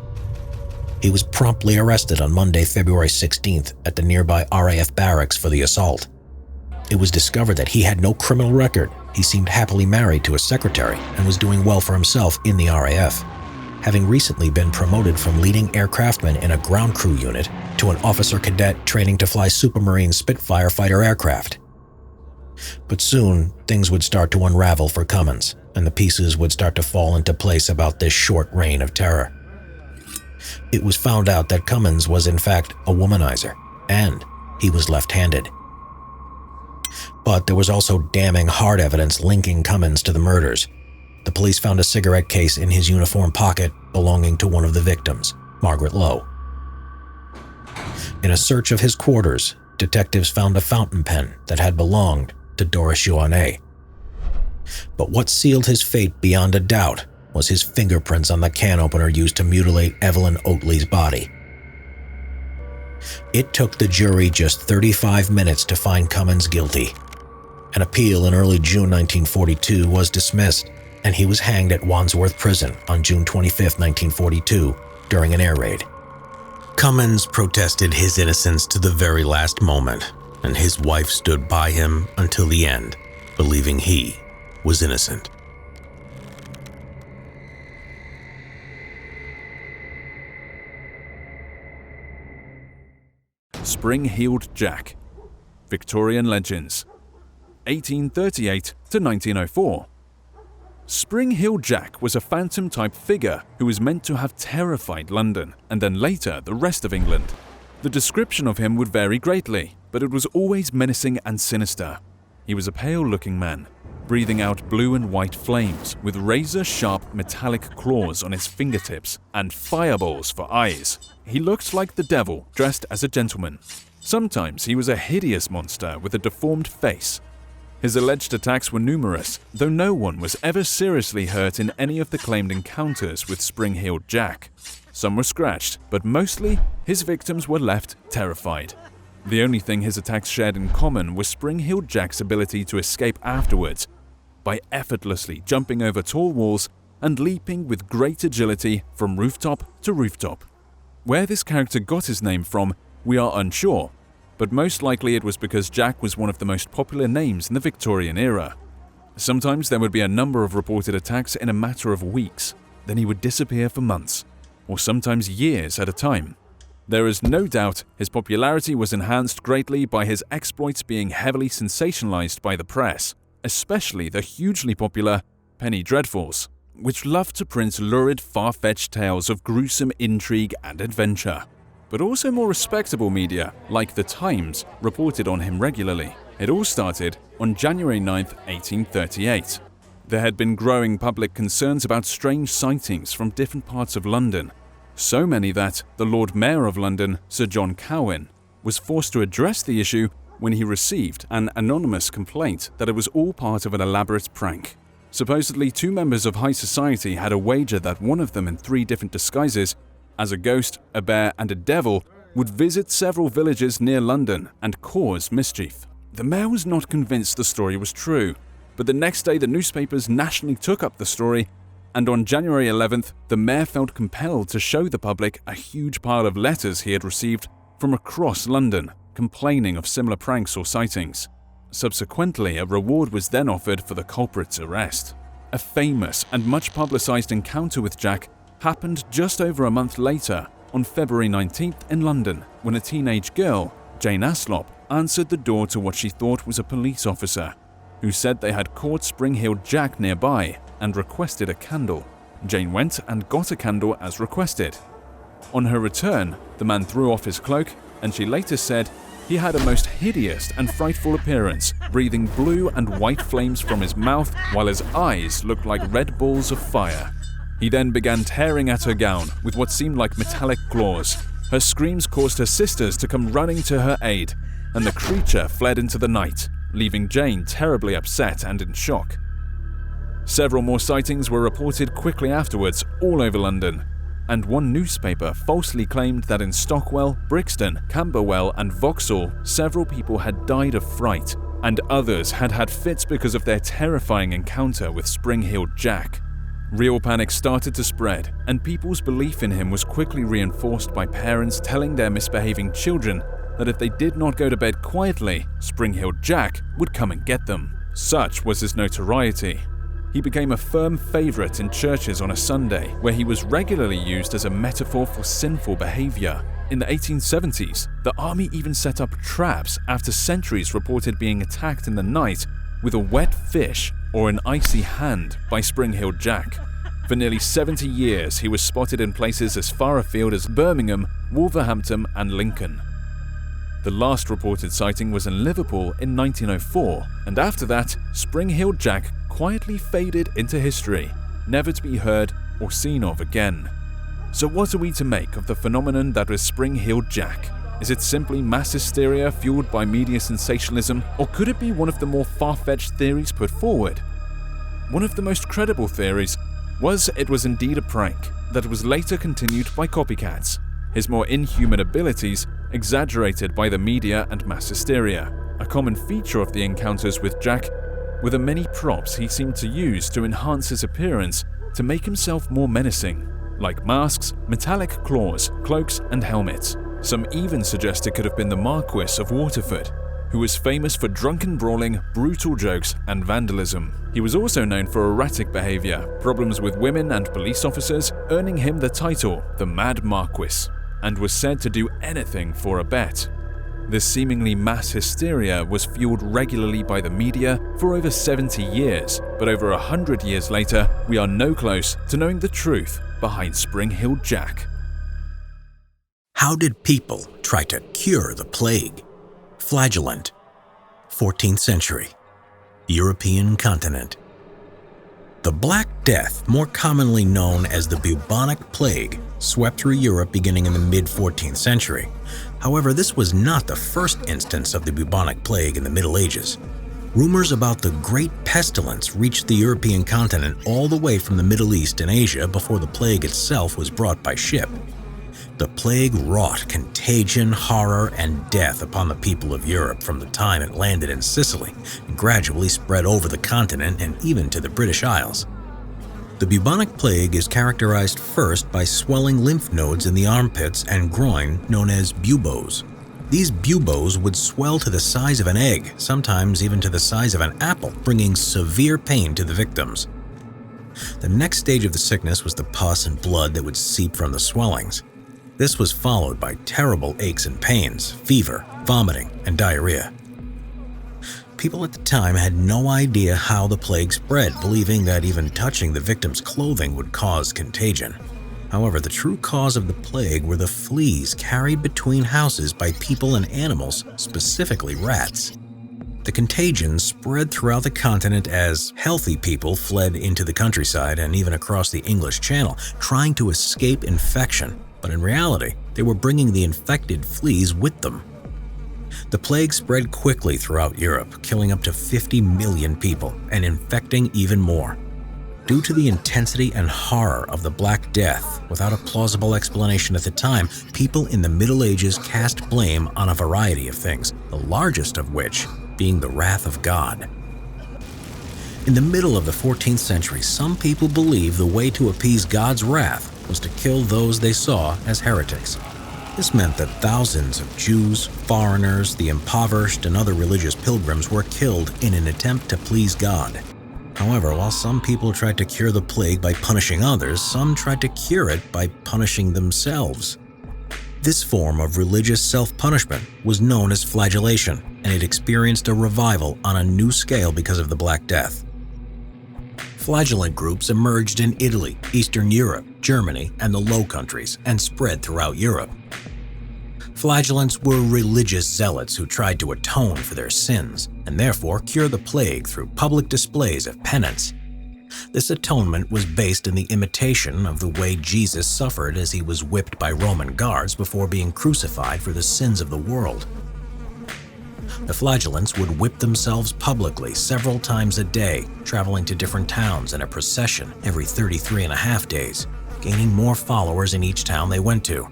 Speaker 1: He was promptly arrested on Monday, February 16th at the nearby RAF barracks for the assault. It was discovered that he had no criminal record. He seemed happily married to a secretary and was doing well for himself in the RAF, having recently been promoted from leading aircraftman in a ground crew unit to an officer cadet training to fly Supermarine Spitfire fighter aircraft. But soon, things would start to unravel for Cummins, and the pieces would start to fall into place about this short reign of terror. It was found out that Cummins was in fact a womanizer, and he was left-handed. But there was also damning hard evidence linking Cummins to the murders. The police found a cigarette case in his uniform pocket belonging to one of the victims, Margaret Lowe. In a search of his quarters, detectives found a fountain pen that had belonged to Doris Joannet. But what sealed his fate beyond a doubt was his fingerprints on the can opener used to mutilate Evelyn Oatley's body. It took the jury just 35 minutes to find Cummins guilty. An appeal in early June 1942 was dismissed, and he was hanged at Wandsworth Prison on June 25, 1942, during an air raid. Cummins protested his innocence to the very last moment. and his wife stood by him until the end, believing he was innocent.
Speaker 2: Spring-heeled Jack. Victorian legends. 1838 to 1904. Spring-heeled Jack was a phantom-type figure who was meant to have terrified London and then later the rest of England. The description of him would vary greatly, but it was always menacing and sinister. He was a pale-looking man, breathing out blue and white flames with razor-sharp metallic claws on his fingertips and fireballs for eyes. He looked like the devil dressed as a gentleman. Sometimes he was a hideous monster with a deformed face. His alleged attacks were numerous, though no one was ever seriously hurt in any of the claimed encounters with Spring-heeled Jack. Some were scratched, but mostly his victims were left terrified. The only thing his attacks shared in common was Spring-heeled Jack's ability to escape afterwards by effortlessly jumping over tall walls and leaping with great agility from rooftop to rooftop. Where this character got his name from, we are unsure, but most likely it was because Jack was one of the most popular names in the Victorian era. Sometimes there would be a number of reported attacks in a matter of weeks, then he would disappear for months, or sometimes years at a time. There is no doubt his popularity was enhanced greatly by his exploits being heavily sensationalized by the press, especially the hugely popular penny dreadfuls, which loved to print lurid, far-fetched tales of gruesome intrigue and adventure. But also more respectable media, like The Times, reported on him regularly. It all started on January 9, 1838. There had been growing public concerns about strange sightings from different parts of London, so many that the Lord Mayor of London, Sir John Cowen, was forced to address the issue when he received an anonymous complaint that it was all part of an elaborate prank. Supposedly, 2 members of high society had a wager that one of them in 3 different disguises, as a ghost, a bear, and a devil, would visit several villages near London and cause mischief. The mayor was not convinced the story was true, but the next day the newspapers nationally took up the story, and on January 11th, the mayor felt compelled to show the public a huge pile of letters he had received from across London, complaining of similar pranks or sightings. Subsequently, a reward was then offered for the culprit's arrest. A famous and much publicized encounter with Jack happened just over a month later, on February 19th in London, when a teenage girl, Jane Aslop, answered the door to what she thought was a police officer, who said they had caught Spring-heeled Jack nearby and requested a candle. Jane went and got a candle as requested. On her return, the man threw off his cloak, and she later said he had a most hideous and frightful appearance, breathing blue and white flames from his mouth while his eyes looked like red balls of fire. He then began tearing at her gown with what seemed like metallic claws. Her screams caused her sisters to come running to her aid, and the creature fled into the night, leaving Jane terribly upset and in shock. Several more sightings were reported quickly afterwards all over London, and one newspaper falsely claimed that in Stockwell, Brixton, Camberwell, and Vauxhall, several people had died of fright, and others had had fits because of their terrifying encounter with Spring-heeled Jack. Real panic started to spread, and people's belief in him was quickly reinforced by parents telling their misbehaving children that if they did not go to bed quietly, Spring-heeled Jack would come and get them. Such was his notoriety. He became a firm favorite in churches on a Sunday, where he was regularly used as a metaphor for sinful behavior. In the 1870s, the army even set up traps after sentries reported being attacked in the night with a wet fish or an icy hand by Spring-heeled Jack. For nearly 70 years, he was spotted in places as far afield as Birmingham, Wolverhampton, and Lincoln. The last reported sighting was in Liverpool in 1904, and after that, Spring-heeled Jack quietly faded into history, never to be heard or seen of again. So what are we to make of the phenomenon that was Spring-heeled Jack? Is it simply mass hysteria fueled by media sensationalism, or could it be one of the more far-fetched theories put forward? One of the most credible theories was it was indeed a prank that was later continued by copycats, his more inhuman abilities exaggerated by the media and mass hysteria. A common feature of the encounters with Jack were the many props he seemed to use to enhance his appearance to make himself more menacing, like masks, metallic claws, cloaks, and helmets. Some even suggest it could have been the Marquis of Waterford, who was famous for drunken brawling, brutal jokes, and vandalism. He was also known for erratic behavior, problems with women and police officers, earning him the title the Mad Marquis, and was said to do anything for a bet. This seemingly mass hysteria was fueled regularly by the media for over 70 years, but over 100 years later, we are no close to knowing the truth behind Spring-Heeled Jack.
Speaker 1: How did people try to cure the plague? Flagellant. 14th century. European continent. The Black Death, more commonly known as the bubonic plague, swept through Europe beginning in the mid-14th century. However, this was not the first instance of the bubonic plague in the Middle Ages. Rumors about the Great Pestilence reached the European continent all the way from the Middle East and Asia before the plague itself was brought by ship. The plague wrought contagion, horror, and death upon the people of Europe from the time it landed in Sicily and gradually spread over the continent and even to the British Isles. The bubonic plague is characterized first by swelling lymph nodes in the armpits and groin known as buboes. These buboes would swell to the size of an egg, sometimes even to the size of an apple, bringing severe pain to the victims. The next stage of the sickness was the pus and blood that would seep from the swellings. This was followed by terrible aches and pains, fever, vomiting, and diarrhea. People at the time had no idea how the plague spread, believing that even touching the victim's clothing would cause contagion. However, the true cause of the plague were the fleas carried between houses by people and animals, specifically rats. The contagion spread throughout the continent as healthy people fled into the countryside and even across the English Channel, trying to escape infection. But in reality, they were bringing the infected fleas with them. The plague spread quickly throughout Europe, killing up to 50 million people and infecting even more. Due to the intensity and horror of the Black Death, without a plausible explanation at the time, people in the Middle Ages cast blame on a variety of things, the largest of which being the wrath of God. In the middle of the 14th century, some people believed the way to appease God's wrath was to kill those they saw as heretics. This meant that thousands of Jews, foreigners, the impoverished, and other religious pilgrims were killed in an attempt to please God. However, while some people tried to cure the plague by punishing others, some tried to cure it by punishing themselves. This form of religious self-punishment was known as flagellation, and it experienced a revival on a new scale because of the Black Death. Flagellant groups emerged in Italy, Eastern Europe, Germany, and the Low Countries, and spread throughout Europe. Flagellants were religious zealots who tried to atone for their sins, and therefore cure the plague through public displays of penance. This atonement was based in the imitation of the way Jesus suffered as he was whipped by Roman guards before being crucified for the sins of the world. The flagellants would whip themselves publicly several times a day, traveling to different towns in a procession every 33.5 days, gaining more followers in each town they went to.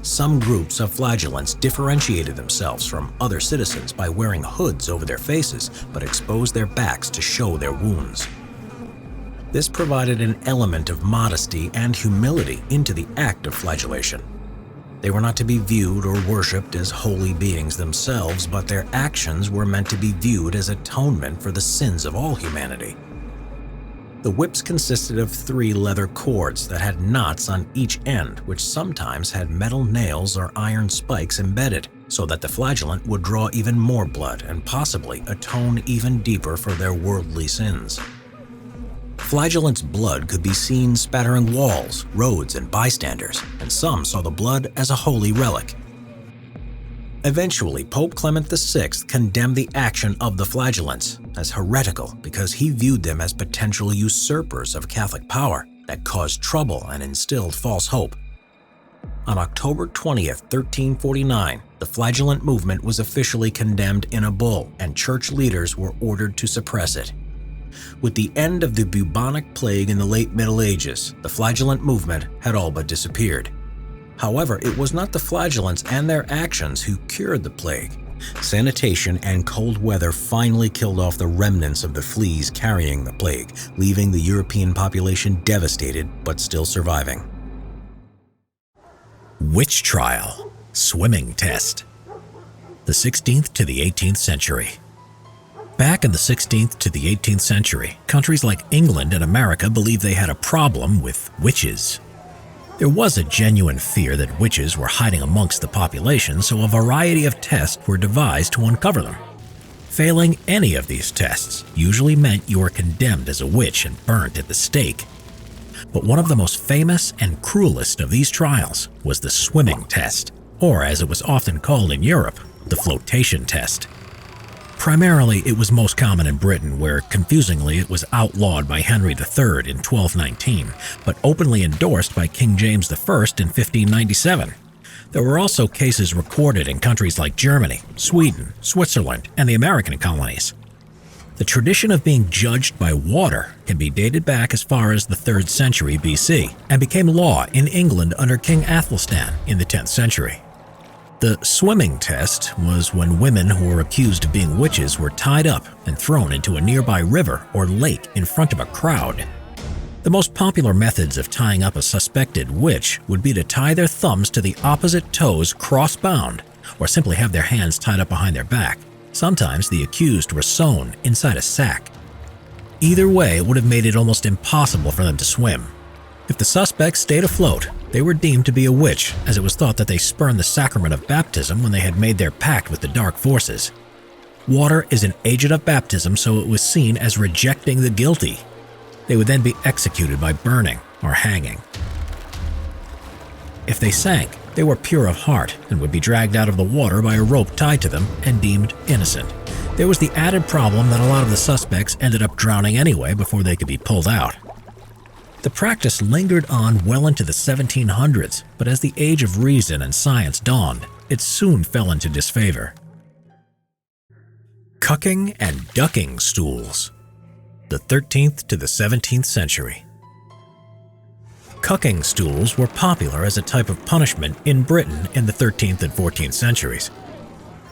Speaker 1: Some groups of flagellants differentiated themselves from other citizens by wearing hoods over their faces, but exposed their backs to show their wounds. This provided an element of modesty and humility into the act of flagellation. They were not to be viewed or worshipped as holy beings themselves, but their actions were meant to be viewed as atonement for the sins of all humanity. The whips consisted of 3 leather cords that had knots on each end, which sometimes had metal nails or iron spikes embedded, so that the flagellant would draw even more blood and possibly atone even deeper for their worldly sins. Flagellant's blood could be seen spattering walls, roads, and bystanders, and some saw the blood as a holy relic. Eventually, Pope Clement VI condemned the action of the flagellants as heretical because he viewed them as potential usurpers of Catholic power that caused trouble and instilled false hope. On October 20th, 1349, the flagellant movement was officially condemned in a bull, and church leaders were ordered to suppress it. With the end of the bubonic plague in the late Middle Ages, the flagellant movement had all but disappeared. However, it was not the flagellants and their actions who cured the plague. Sanitation and cold weather finally killed off the remnants of the fleas carrying the plague, leaving the European population devastated but still surviving. Witch trial, swimming test. the 16th to the 18th century. Back in the 16th to the 18th century, countries like England and America believed they had a problem with witches. There was a genuine fear that witches were hiding amongst the population, so a variety of tests were devised to uncover them. Failing any of these tests usually meant you were condemned as a witch and burnt at the stake. But one of the most famous and cruelest of these trials was the swimming test, or as it was often called in Europe, the flotation test. Primarily, it was most common in Britain, where, confusingly, it was outlawed by Henry III in 1219, but openly endorsed by King James I in 1597. There were also cases recorded in countries like Germany, Sweden, Switzerland, and the American colonies. The tradition of being judged by water can be dated back as far as the 3rd century BC and became law in England under King Athelstan in the 10th century. The swimming test was when women who were accused of being witches were tied up and thrown into a nearby river or lake in front of a crowd. The most popular methods of tying up a suspected witch would be to tie their thumbs to the opposite toes cross-bound, or simply have their hands tied up behind their back. Sometimes the accused were sewn inside a sack. Either way, it would have made it almost impossible for them to swim. If the suspects stayed afloat, they were deemed to be a witch, as it was thought that they spurned the sacrament of baptism when they had made their pact with the dark forces. Water is an agent of baptism, so it was seen as rejecting the guilty. They would then be executed by burning or hanging. If they sank, they were pure of heart and would be dragged out of the water by a rope tied to them and deemed innocent. There was the added problem that a lot of the suspects ended up drowning anyway before they could be pulled out. The practice lingered on well into the 1700s, but as the age of reason and science dawned, it soon fell into disfavor. Cucking and ducking stools. The 13th to the 17th century. Cucking stools were popular as a type of punishment in Britain in the 13th and 14th centuries.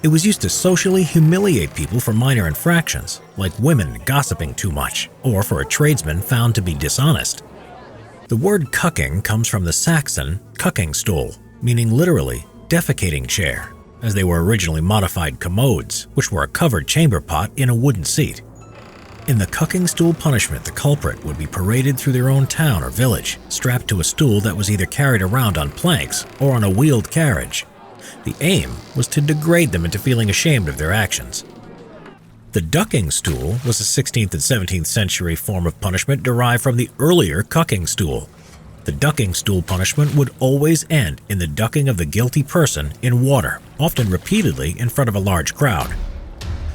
Speaker 1: It was used to socially humiliate people for minor infractions, like women gossiping too much, or for a tradesman found to be dishonest. The word cucking comes from the Saxon cucking stool, meaning literally defecating chair, as they were originally modified commodes, which were a covered chamber pot in a wooden seat. In the cucking stool punishment, the culprit would be paraded through their own town or village, strapped to a stool that was either carried around on planks or on a wheeled carriage. The aim was to degrade them into feeling ashamed of their actions. The ducking stool was a 16th and 17th century form of punishment derived from the earlier cucking stool. The ducking stool punishment would always end in the ducking of the guilty person in water, often repeatedly in front of a large crowd.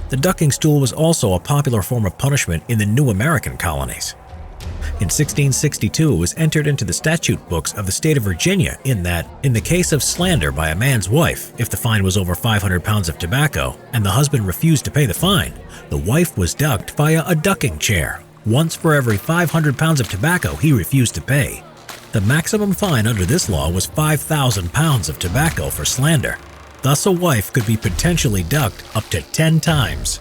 Speaker 1: The ducking stool was also a popular form of punishment in the new American colonies. In 1662, it was entered into the statute books of the state of Virginia in that, in the case of slander by a man's wife, if the fine was over 500 pounds of tobacco and the husband refused to pay the fine, the wife was ducked via a ducking chair, once for every 500 pounds of tobacco he refused to pay. The maximum fine under this law was 5,000 pounds of tobacco for slander. Thus, a wife could be potentially ducked up to 10 times.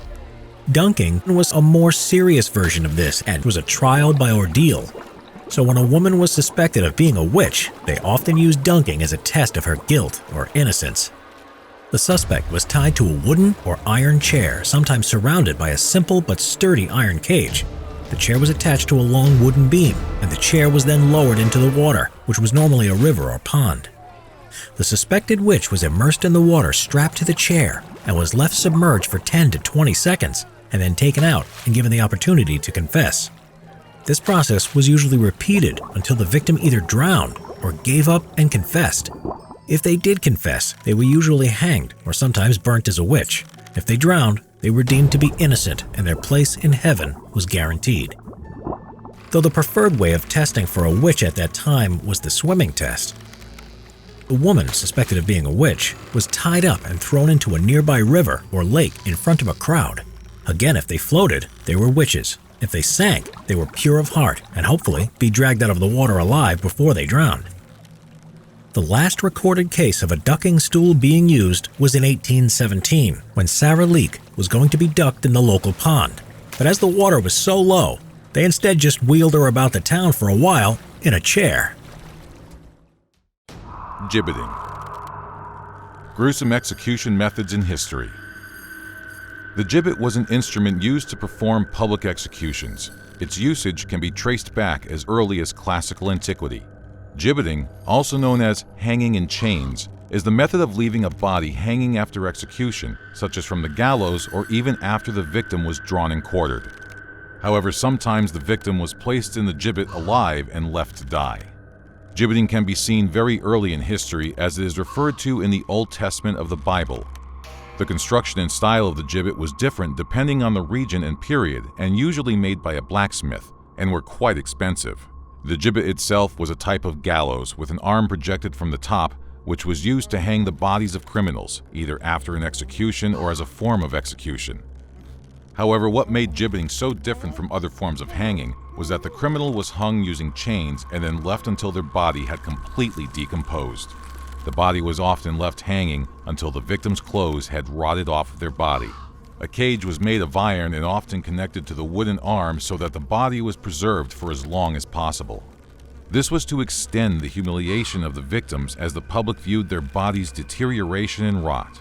Speaker 1: Dunking was a more serious version of this and was a trial by ordeal. So when a woman was suspected of being a witch, they often used dunking as a test of her guilt or innocence. The suspect was tied to a wooden or iron chair, sometimes surrounded by a simple but sturdy iron cage. The chair was attached to a long wooden beam, and the chair was then lowered into the water, which was normally a river or pond. The suspected witch was immersed in the water strapped to the chair and was left submerged for 10 to 20 seconds and then taken out and given the opportunity to confess. This process was usually repeated until the victim either drowned or gave up and confessed. If they did confess, they were usually hanged or sometimes burnt as a witch. If they drowned, they were deemed to be innocent and their place in heaven was guaranteed. Though the preferred way of testing for a witch at that time was the swimming test, a woman suspected of being a witch was tied up and thrown into a nearby river or lake in front of a crowd. Again, if they floated, they were witches. If they sank, they were pure of heart and hopefully be dragged out of the water alive before they drowned. The last recorded case of a ducking stool being used was in 1817, when Sarah Leek was going to be ducked in the local pond. But as the water was so low, they instead just wheeled her about the town for a while in a chair.
Speaker 2: Gibbeting.
Speaker 3: Gruesome execution methods in history. The gibbet was an instrument used to perform public executions. Its usage can be traced back as early as classical antiquity. Gibbeting, also known as hanging in chains, is the method of leaving a body hanging after execution, such as from the gallows or even after the victim was drawn and quartered. However, sometimes the victim was placed in the gibbet alive and left to die. Gibbeting can be seen very early in history, as it is referred to in the Old Testament of the Bible. The construction and style of the gibbet was different depending on the region and period, and usually made by a blacksmith, and were quite expensive. The gibbet itself was a type of gallows with an arm projected from the top, which was used to hang the bodies of criminals, either after an execution or as a form of execution. However, what made gibbeting so different from other forms of hanging was that the criminal was hung using chains and then left until their body had completely decomposed. The body was often left hanging until the victim's clothes had rotted off of their body. A cage was made of iron and often connected to the wooden arm so that the body was preserved for as long as possible. This was to extend the humiliation of the victims as the public viewed their bodies' deterioration and rot.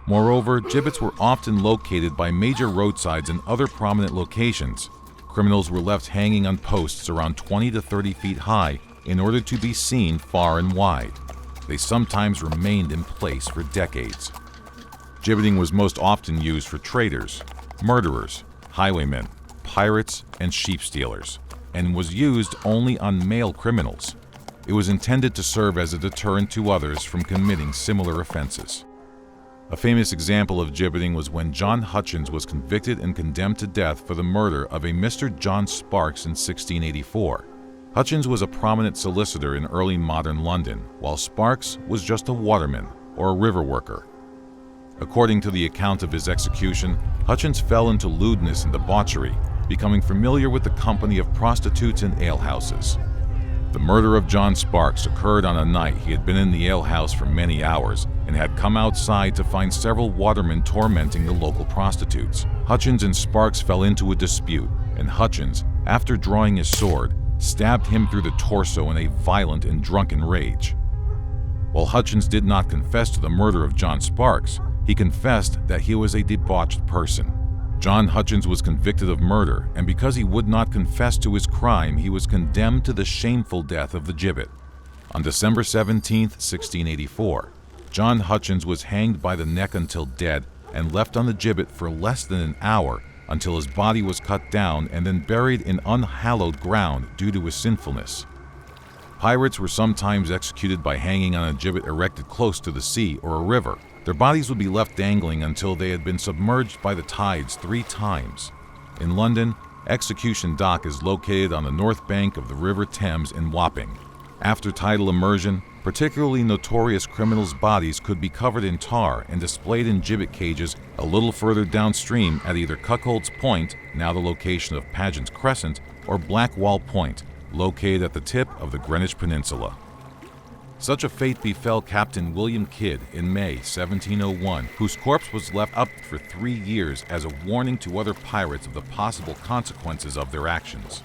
Speaker 3: Moreover, gibbets were often located by major roadsides and other prominent locations. Criminals were left hanging on posts around 20 to 30 feet high in order to be seen far and wide. They sometimes remained in place for decades. Gibbeting was most often used for traitors, murderers, highwaymen, pirates, and sheep stealers, and was used only on male criminals. It was intended to serve as a deterrent to others from committing similar offenses. A famous example of gibbeting was when John Hutchins was convicted and condemned to death for the murder of a Mr. John Sparks in 1684. Hutchins was a prominent solicitor in early modern London, while Sparks was just a waterman or a river worker. According to the account of his execution, Hutchins fell into lewdness and debauchery, becoming familiar with the company of prostitutes and alehouses. The murder of John Sparks occurred on a night he had been in the alehouse for many hours and had come outside to find several watermen tormenting the local prostitutes. Hutchins and Sparks fell into a dispute, and Hutchins, after drawing his sword, stabbed him through the torso in a violent and drunken rage. While Hutchins did not confess to the murder of John Sparks, he confessed that he was a debauched person. John Hutchins was convicted of murder, and because he would not confess to his crime, he was condemned to the shameful death of the gibbet. On December 17, 1684, John Hutchins was hanged by the neck until dead and left on the gibbet for less than an hour until his body was cut down and then buried in unhallowed ground due to his sinfulness. Pirates were sometimes executed by hanging on a gibbet erected close to the sea or a river. Their bodies would be left dangling until they had been submerged by the tides 3 times. In London, Execution Dock is located on the north bank of the River Thames in Wapping. After tidal immersion, particularly notorious criminals' bodies could be covered in tar and displayed in gibbet cages a little further downstream at either Cuckold's Point, now the location of Pageant's Crescent, or Blackwall Point, located at the tip of the Greenwich Peninsula. Such a fate befell Captain William Kidd in May 1701, whose corpse was left up for 3 years as a warning to other pirates of the possible consequences of their actions.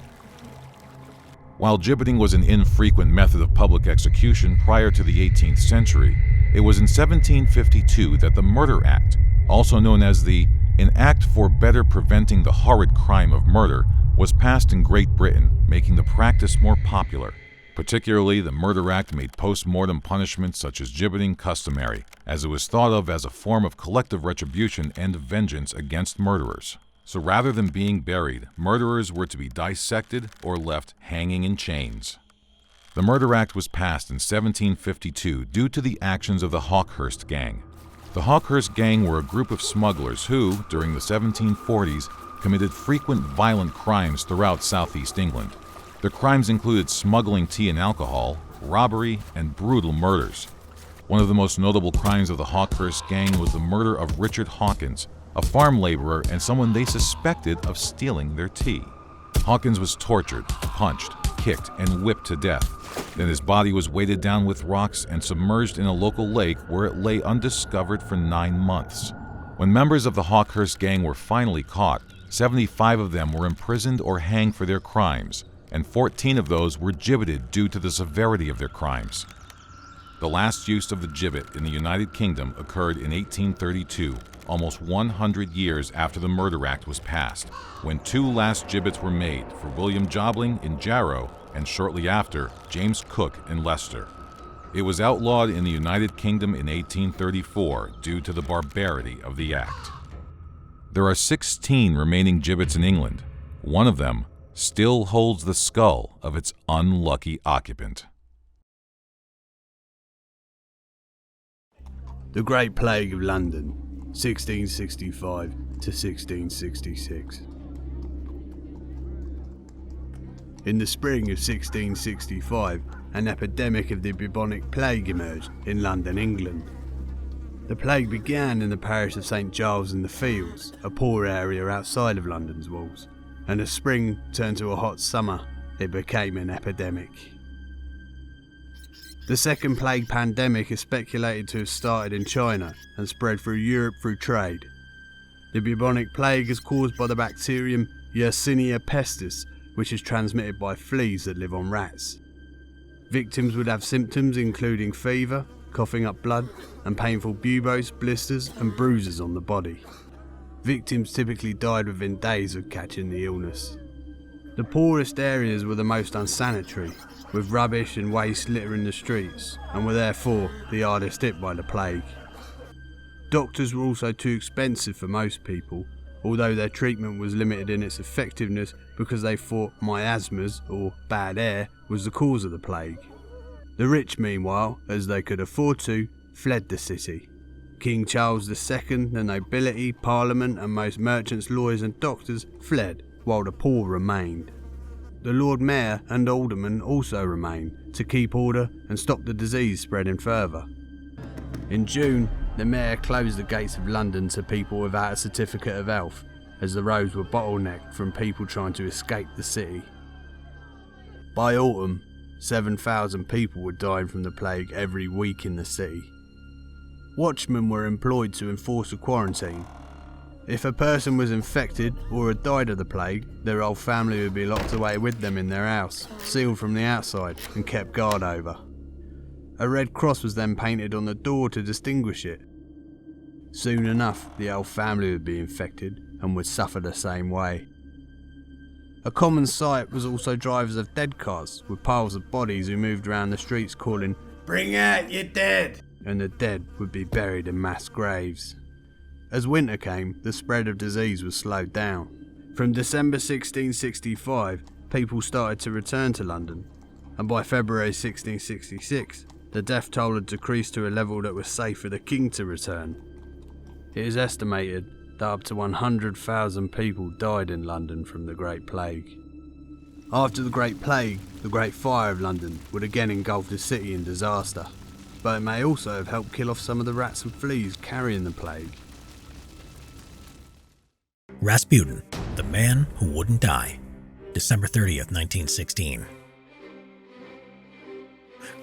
Speaker 3: While gibbeting was an infrequent method of public execution prior to the 18th century, it was in 1752 that the Murder Act, also known as the An Act for Better Preventing the Horrid Crime of Murder, was passed in Great Britain, making the practice more popular. Particularly, the Murder Act made post-mortem punishments such as gibbeting customary, as it was thought of as a form of collective retribution and vengeance against murderers. So rather than being buried, murderers were to be dissected or left hanging in chains. The Murder Act was passed in 1752 due to the actions of the Hawkhurst Gang. The Hawkhurst Gang were a group of smugglers who, during the 1740s, committed frequent violent crimes throughout southeast England. Their crimes included smuggling tea and alcohol, robbery, and brutal murders. One of the most notable crimes of the Hawkhurst Gang was the murder of Richard Hawkins, a farm laborer and someone they suspected of stealing their tea. Hawkins was tortured, punched, kicked, and whipped to death. Then his body was weighted down with rocks and submerged in a local lake where it lay undiscovered for 9 months. When members of the Hawkhurst Gang were finally caught, 75 of them were imprisoned or hanged for their crimes, and 14 of those were gibbeted due to the severity of their crimes. The The last use of the gibbet in the United Kingdom occurred in 1832, almost 100 years after the Murder Act was passed, when 2 last gibbets were made for William Jobling in Jarrow and shortly after, James Cook in Leicester. It was outlawed in the United Kingdom in 1834 due to the barbarity of the act. There are 16 remaining gibbets in England. One of them still holds the skull of its unlucky occupant.
Speaker 4: The Great Plague of London, 1665 to 1666. In the spring of 1665, an epidemic of the bubonic plague emerged in London, England. The plague began in the parish of St Giles in the Fields, a poor area outside of London's walls, and as spring turned to a hot summer, it became an epidemic. The second plague pandemic is speculated to have started in China and spread through Europe through trade. The bubonic plague is caused by the bacterium Yersinia pestis, which is transmitted by fleas that live on rats. Victims would have symptoms including fever, coughing up blood, and painful buboes, blisters, and bruises on the body. Victims typically died within days of catching the illness. The poorest areas were the most unsanitary, with rubbish and waste littering the streets, and were therefore the hardest hit by the plague. Doctors were also too expensive for most people, although their treatment was limited in its effectiveness because they thought miasmas, or bad air, was the cause of the plague. The rich, meanwhile, as they could afford to, fled the city. King Charles II, the nobility, parliament and most merchants, lawyers and doctors fled, while the poor remained. The Lord Mayor and aldermen also remained, to keep order and stop the disease spreading further. In June, the Mayor closed the gates of London to people without a certificate of health, as the roads were bottlenecked from people trying to escape the city. By autumn, 7,000 people were dying from the plague every week in the city. Watchmen were employed to enforce a quarantine. If a person was infected or had died of the plague, their whole family would be locked away with them in their house, sealed from the outside and kept guard over. A red cross was then painted on the door to distinguish it. Soon enough, the whole family would be infected and would suffer the same way. A common sight was also drivers of dead cars with piles of bodies who moved around the streets calling, "Bring out your dead!" and the dead would be buried in mass graves. As winter came, the spread of disease was slowed down. From December 1665, people started to return to London, and by February 1666, the death toll had decreased to a level that was safe for the king to return. It is estimated that up to 100,000 people died in London from the Great Plague. After the Great Plague, the Great Fire of London would again engulf the city in disaster, but it may also have helped kill off some of the rats and fleas carrying the plague.
Speaker 1: Rasputin, the man who wouldn't die. December 30th, 1916.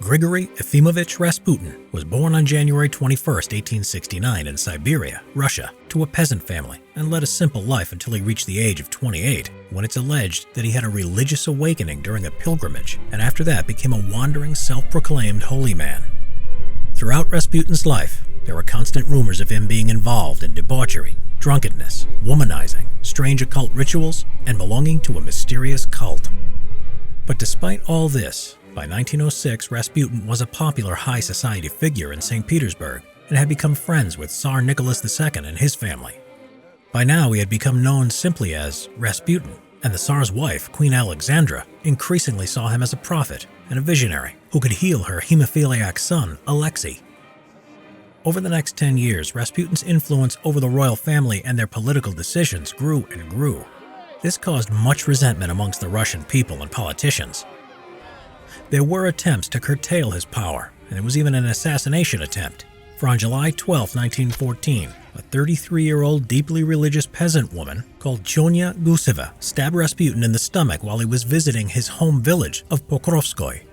Speaker 1: Grigory Efimovich Rasputin was born on January 21st, 1869 in Siberia, Russia, to a peasant family and led a simple life until he reached the age of 28, when it's alleged that he had a religious awakening during a pilgrimage and after that became a wandering, self-proclaimed holy man. Throughout Rasputin's life, there were constant rumors of him being involved in debauchery, drunkenness, womanizing, strange occult rituals, and belonging to a mysterious cult. But despite all this, by 1906, Rasputin was a popular high society figure in St. Petersburg and had become friends with Tsar Nicholas II and his family. By now, he had become known simply as Rasputin, and the Tsar's wife, Queen Alexandra, increasingly saw him as a prophet and a visionary who could heal her hemophiliac son, Alexei. Over the next 10 years, Rasputin's influence over the royal family and their political decisions grew and grew. This caused much resentment amongst the Russian people and politicians. There were attempts to curtail his power, and there was even an assassination attempt. For on July 12, 1914, a 33-year-old deeply religious peasant woman called Chonya Guseva stabbed Rasputin in the stomach while he was visiting his home village of Pokrovskoy.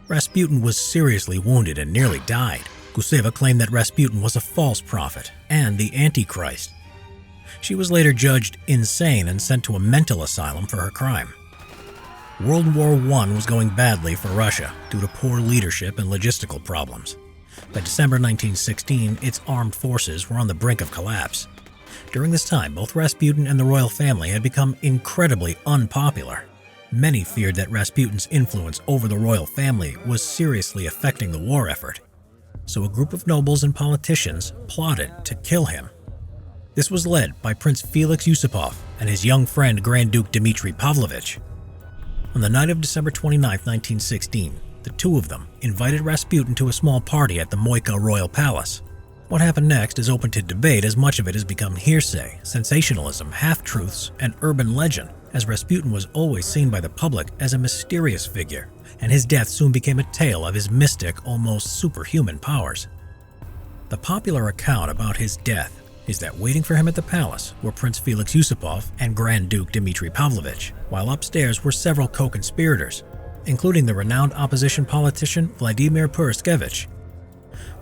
Speaker 1: Rasputin was seriously wounded and nearly died. Guseva claimed that Rasputin was a false prophet and the Antichrist. She was later judged insane and sent to a mental asylum for her crime. World War I was going badly for Russia due to poor leadership and logistical problems. By December 1916, its armed forces were on the brink of collapse. During this time, both Rasputin and the royal family had become incredibly unpopular. Many feared that Rasputin's influence over the royal family was seriously affecting the war effort. So a group of nobles and politicians plotted to kill him. This was led by Prince Felix Yusupov and his young friend Grand Duke Dmitry Pavlovich. On the night of December 29, 1916, the two of them invited Rasputin to a small party at the Moika Royal Palace. What happened next is open to debate, as much of it has become hearsay, sensationalism, half-truths, and urban legend, as Rasputin was always seen by the public as a mysterious figure, and his death soon became a tale of his mystic, almost superhuman powers. The popular account about his death is that waiting for him at the palace were Prince Felix Yusupov and Grand Duke Dmitry Pavlovich, while upstairs were several co-conspirators, including the renowned opposition politician Vladimir Purishkevich.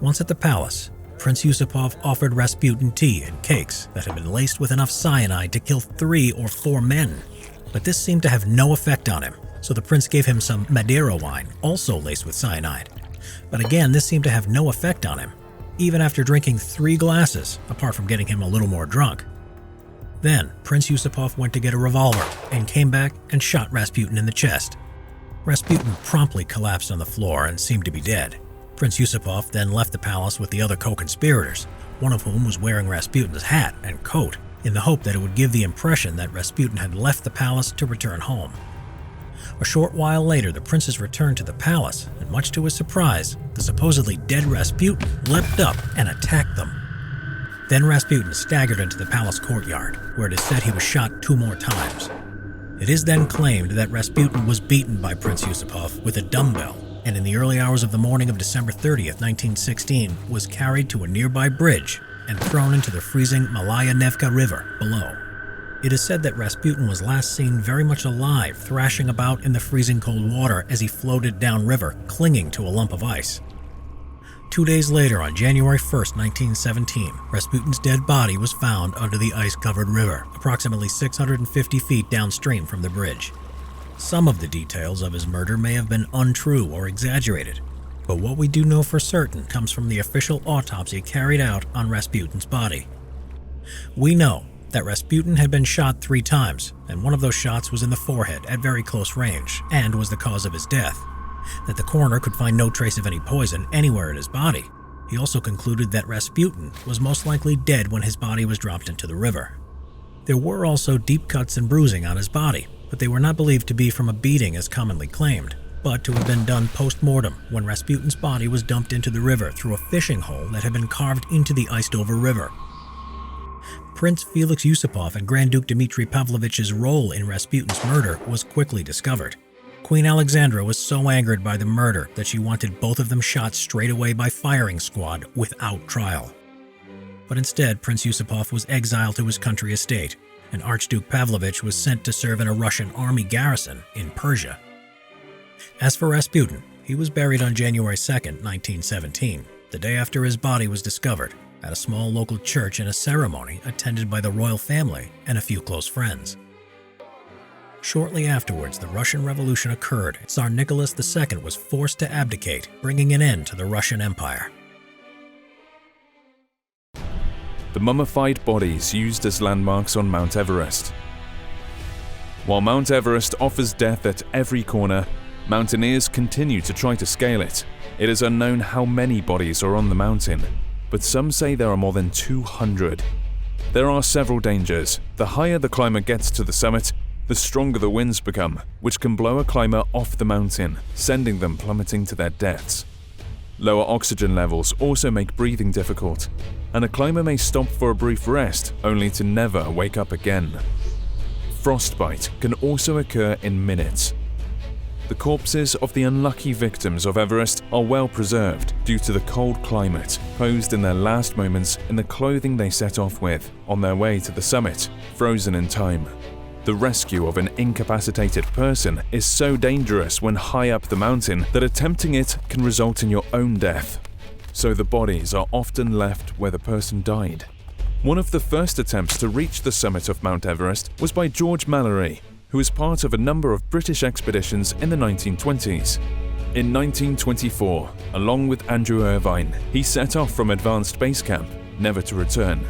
Speaker 1: Once at the palace, Prince Yusupov offered Rasputin tea and cakes that had been laced with enough cyanide to kill 3 or 4 men. But this seemed to have no effect on him, so the prince gave him some Madeira wine, also laced with cyanide. But again, this seemed to have no effect on him, even after drinking 3 glasses, apart from getting him a little more drunk. Then, Prince Yusupov went to get a revolver and came back and shot Rasputin in the chest. Rasputin promptly collapsed on the floor and seemed to be dead. Prince Yusupov then left the palace with the other co-conspirators, one of whom was wearing Rasputin's hat and coat, in the hope that it would give the impression that Rasputin had left the palace to return home. A short while later, the princes returned to the palace, and much to his surprise, the supposedly dead Rasputin leapt up and attacked them. Then Rasputin staggered into the palace courtyard, where it is said he was shot 2 more times. It is then claimed that Rasputin was beaten by Prince Yusupov with a dumbbell, and in the early hours of the morning of December 30th, 1916, was carried to a nearby bridge and thrown into the freezing Malaya Nevka River below. It is said that Rasputin was last seen very much alive, thrashing about in the freezing cold water as he floated downriver, clinging to a lump of ice. 2 days later, on January 1st, 1917, Rasputin's dead body was found under the ice-covered river, approximately 650 feet downstream from the bridge. Some of the details of his murder may have been untrue or exaggerated, but what we do know for certain comes from the official autopsy carried out on Rasputin's body. We know that Rasputin had been shot 3 times, and one of those shots was in the forehead at very close range, and was the cause of his death. That the coroner could find no trace of any poison anywhere in his body. He also concluded that Rasputin was most likely dead when his body was dropped into the river. There were also deep cuts and bruising on his body, but they were not believed to be from a beating as commonly claimed, but to have been done post-mortem when Rasputin's body was dumped into the river through a fishing hole that had been carved into the iced-over river. Prince Felix Yusupov and Grand Duke Dmitry Pavlovich's role in Rasputin's murder was quickly discovered. Queen Alexandra was so angered by the murder that she wanted both of them shot straight away by firing squad without trial. But instead, Prince Yusupov was exiled to his country estate, and Archduke Pavlovich was sent to serve in a Russian army garrison in Persia. As for Rasputin, he was buried on January 2nd, 1917, the day after his body was discovered, at a small local church in a ceremony attended by the royal family and a few close friends. Shortly afterwards, the Russian Revolution occurred. Tsar Nicholas II was forced to abdicate, bringing an end to the Russian Empire.
Speaker 2: The mummified bodies used as landmarks on Mount Everest. While Mount Everest offers death at every corner, mountaineers continue to try to scale it. It is unknown how many bodies are on the mountain, but some say there are more than 200. There are several dangers. The higher the climber gets to the summit, the stronger the winds become, which can blow a climber off the mountain, sending them plummeting to their deaths. Lower oxygen levels also make breathing difficult, and a climber may stop for a brief rest, only to never wake up again. Frostbite can also occur in minutes. The corpses of the unlucky victims of Everest are well preserved due to the cold climate, posed in their last moments in the clothing they set off with on their way to the summit, frozen in time. The rescue of an incapacitated person is so dangerous when high up the mountain that attempting it can result in your own death. So the bodies are often left where the person died. One of the first attempts to reach the summit of Mount Everest was by George Mallory. who was part of a number of British expeditions in the 1920s. In 1924, along with Andrew Irvine, he set off from Advanced Base Camp, never to return.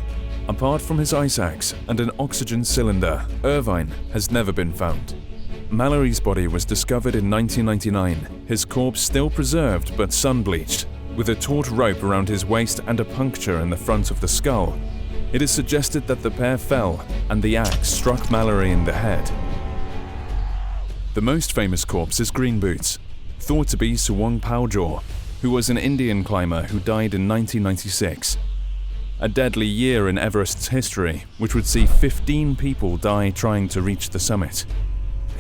Speaker 2: Apart from his ice axe and an oxygen cylinder, Irvine has never been found. Mallory's body was discovered in 1999, his corpse still preserved but sun-bleached, with a taut rope around his waist and a puncture in the front of the skull. It is suggested that the pair fell and the axe struck Mallory in the head. The most famous corpse is Green Boots, thought to be Suwong Paujor, who was an Indian climber who died in 1996. A deadly year in Everest's history, which would see 15 people die trying to reach the summit.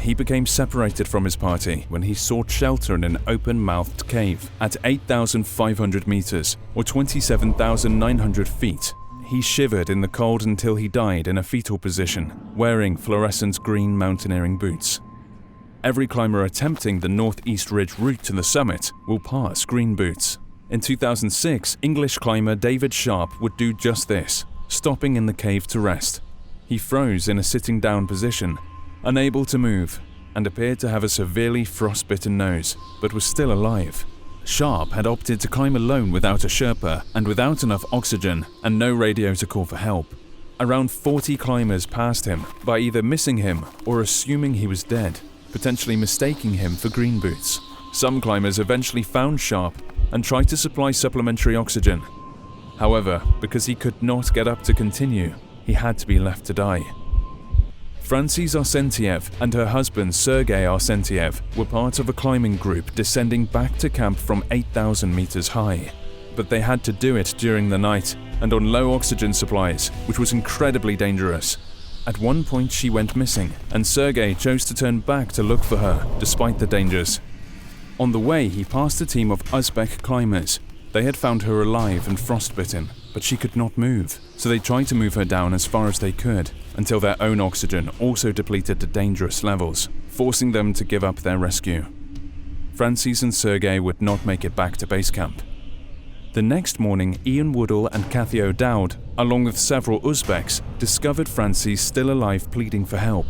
Speaker 2: He became separated from his party when he sought shelter in an open-mouthed cave at 8,500 meters, or 27,900 feet. He shivered in the cold until he died in a fetal position, wearing fluorescent green mountaineering boots. Every climber attempting the Northeast Ridge route to the summit will pass Green Boots. In 2006, English climber David Sharp would do just this, stopping in the cave to rest. He froze in a sitting down position, unable to move, and appeared to have a severely frostbitten nose, but was still alive. Sharp had opted to climb alone without a Sherpa and without enough oxygen and no radio to call for help. Around 40 climbers passed him by either missing him or assuming he was dead, potentially mistaking him for Green Boots. Some climbers eventually found Sharp and tried to supply supplementary oxygen. However, because he could not get up to continue, he had to be left to die. Frances Arsentiev and her husband Sergei Arsentiev were part of a climbing group descending back to camp from 8,000 meters high. But they had to do it during the night and on low oxygen supplies, which was incredibly dangerous. At one point she went missing, and Sergei chose to turn back to look for her, despite the dangers. On the way, he passed a team of Uzbek climbers. They had found her alive and frostbitten, but she could not move, so they tried to move her down as far as they could, until their own oxygen also depleted to dangerous levels, forcing them to give up their rescue. Frances and Sergei would not make it back to base camp. The next morning, Ian Woodall and Kathy O'Dowd, along with several Uzbeks, discovered Frances still alive pleading for help.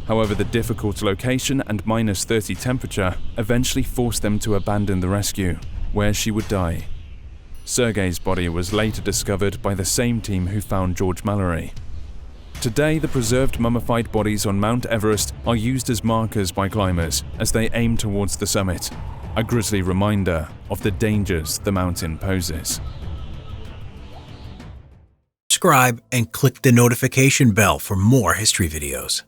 Speaker 2: However, the difficult location and -30 temperature eventually forced them to abandon the rescue, where she would die. Sergei's body was later discovered by the same team who found George Mallory. Today, the preserved mummified bodies on Mount Everest are used as markers by climbers as they aim towards the summit, a grisly reminder of the dangers the mountain poses.
Speaker 1: Subscribe and click the notification bell for more history videos.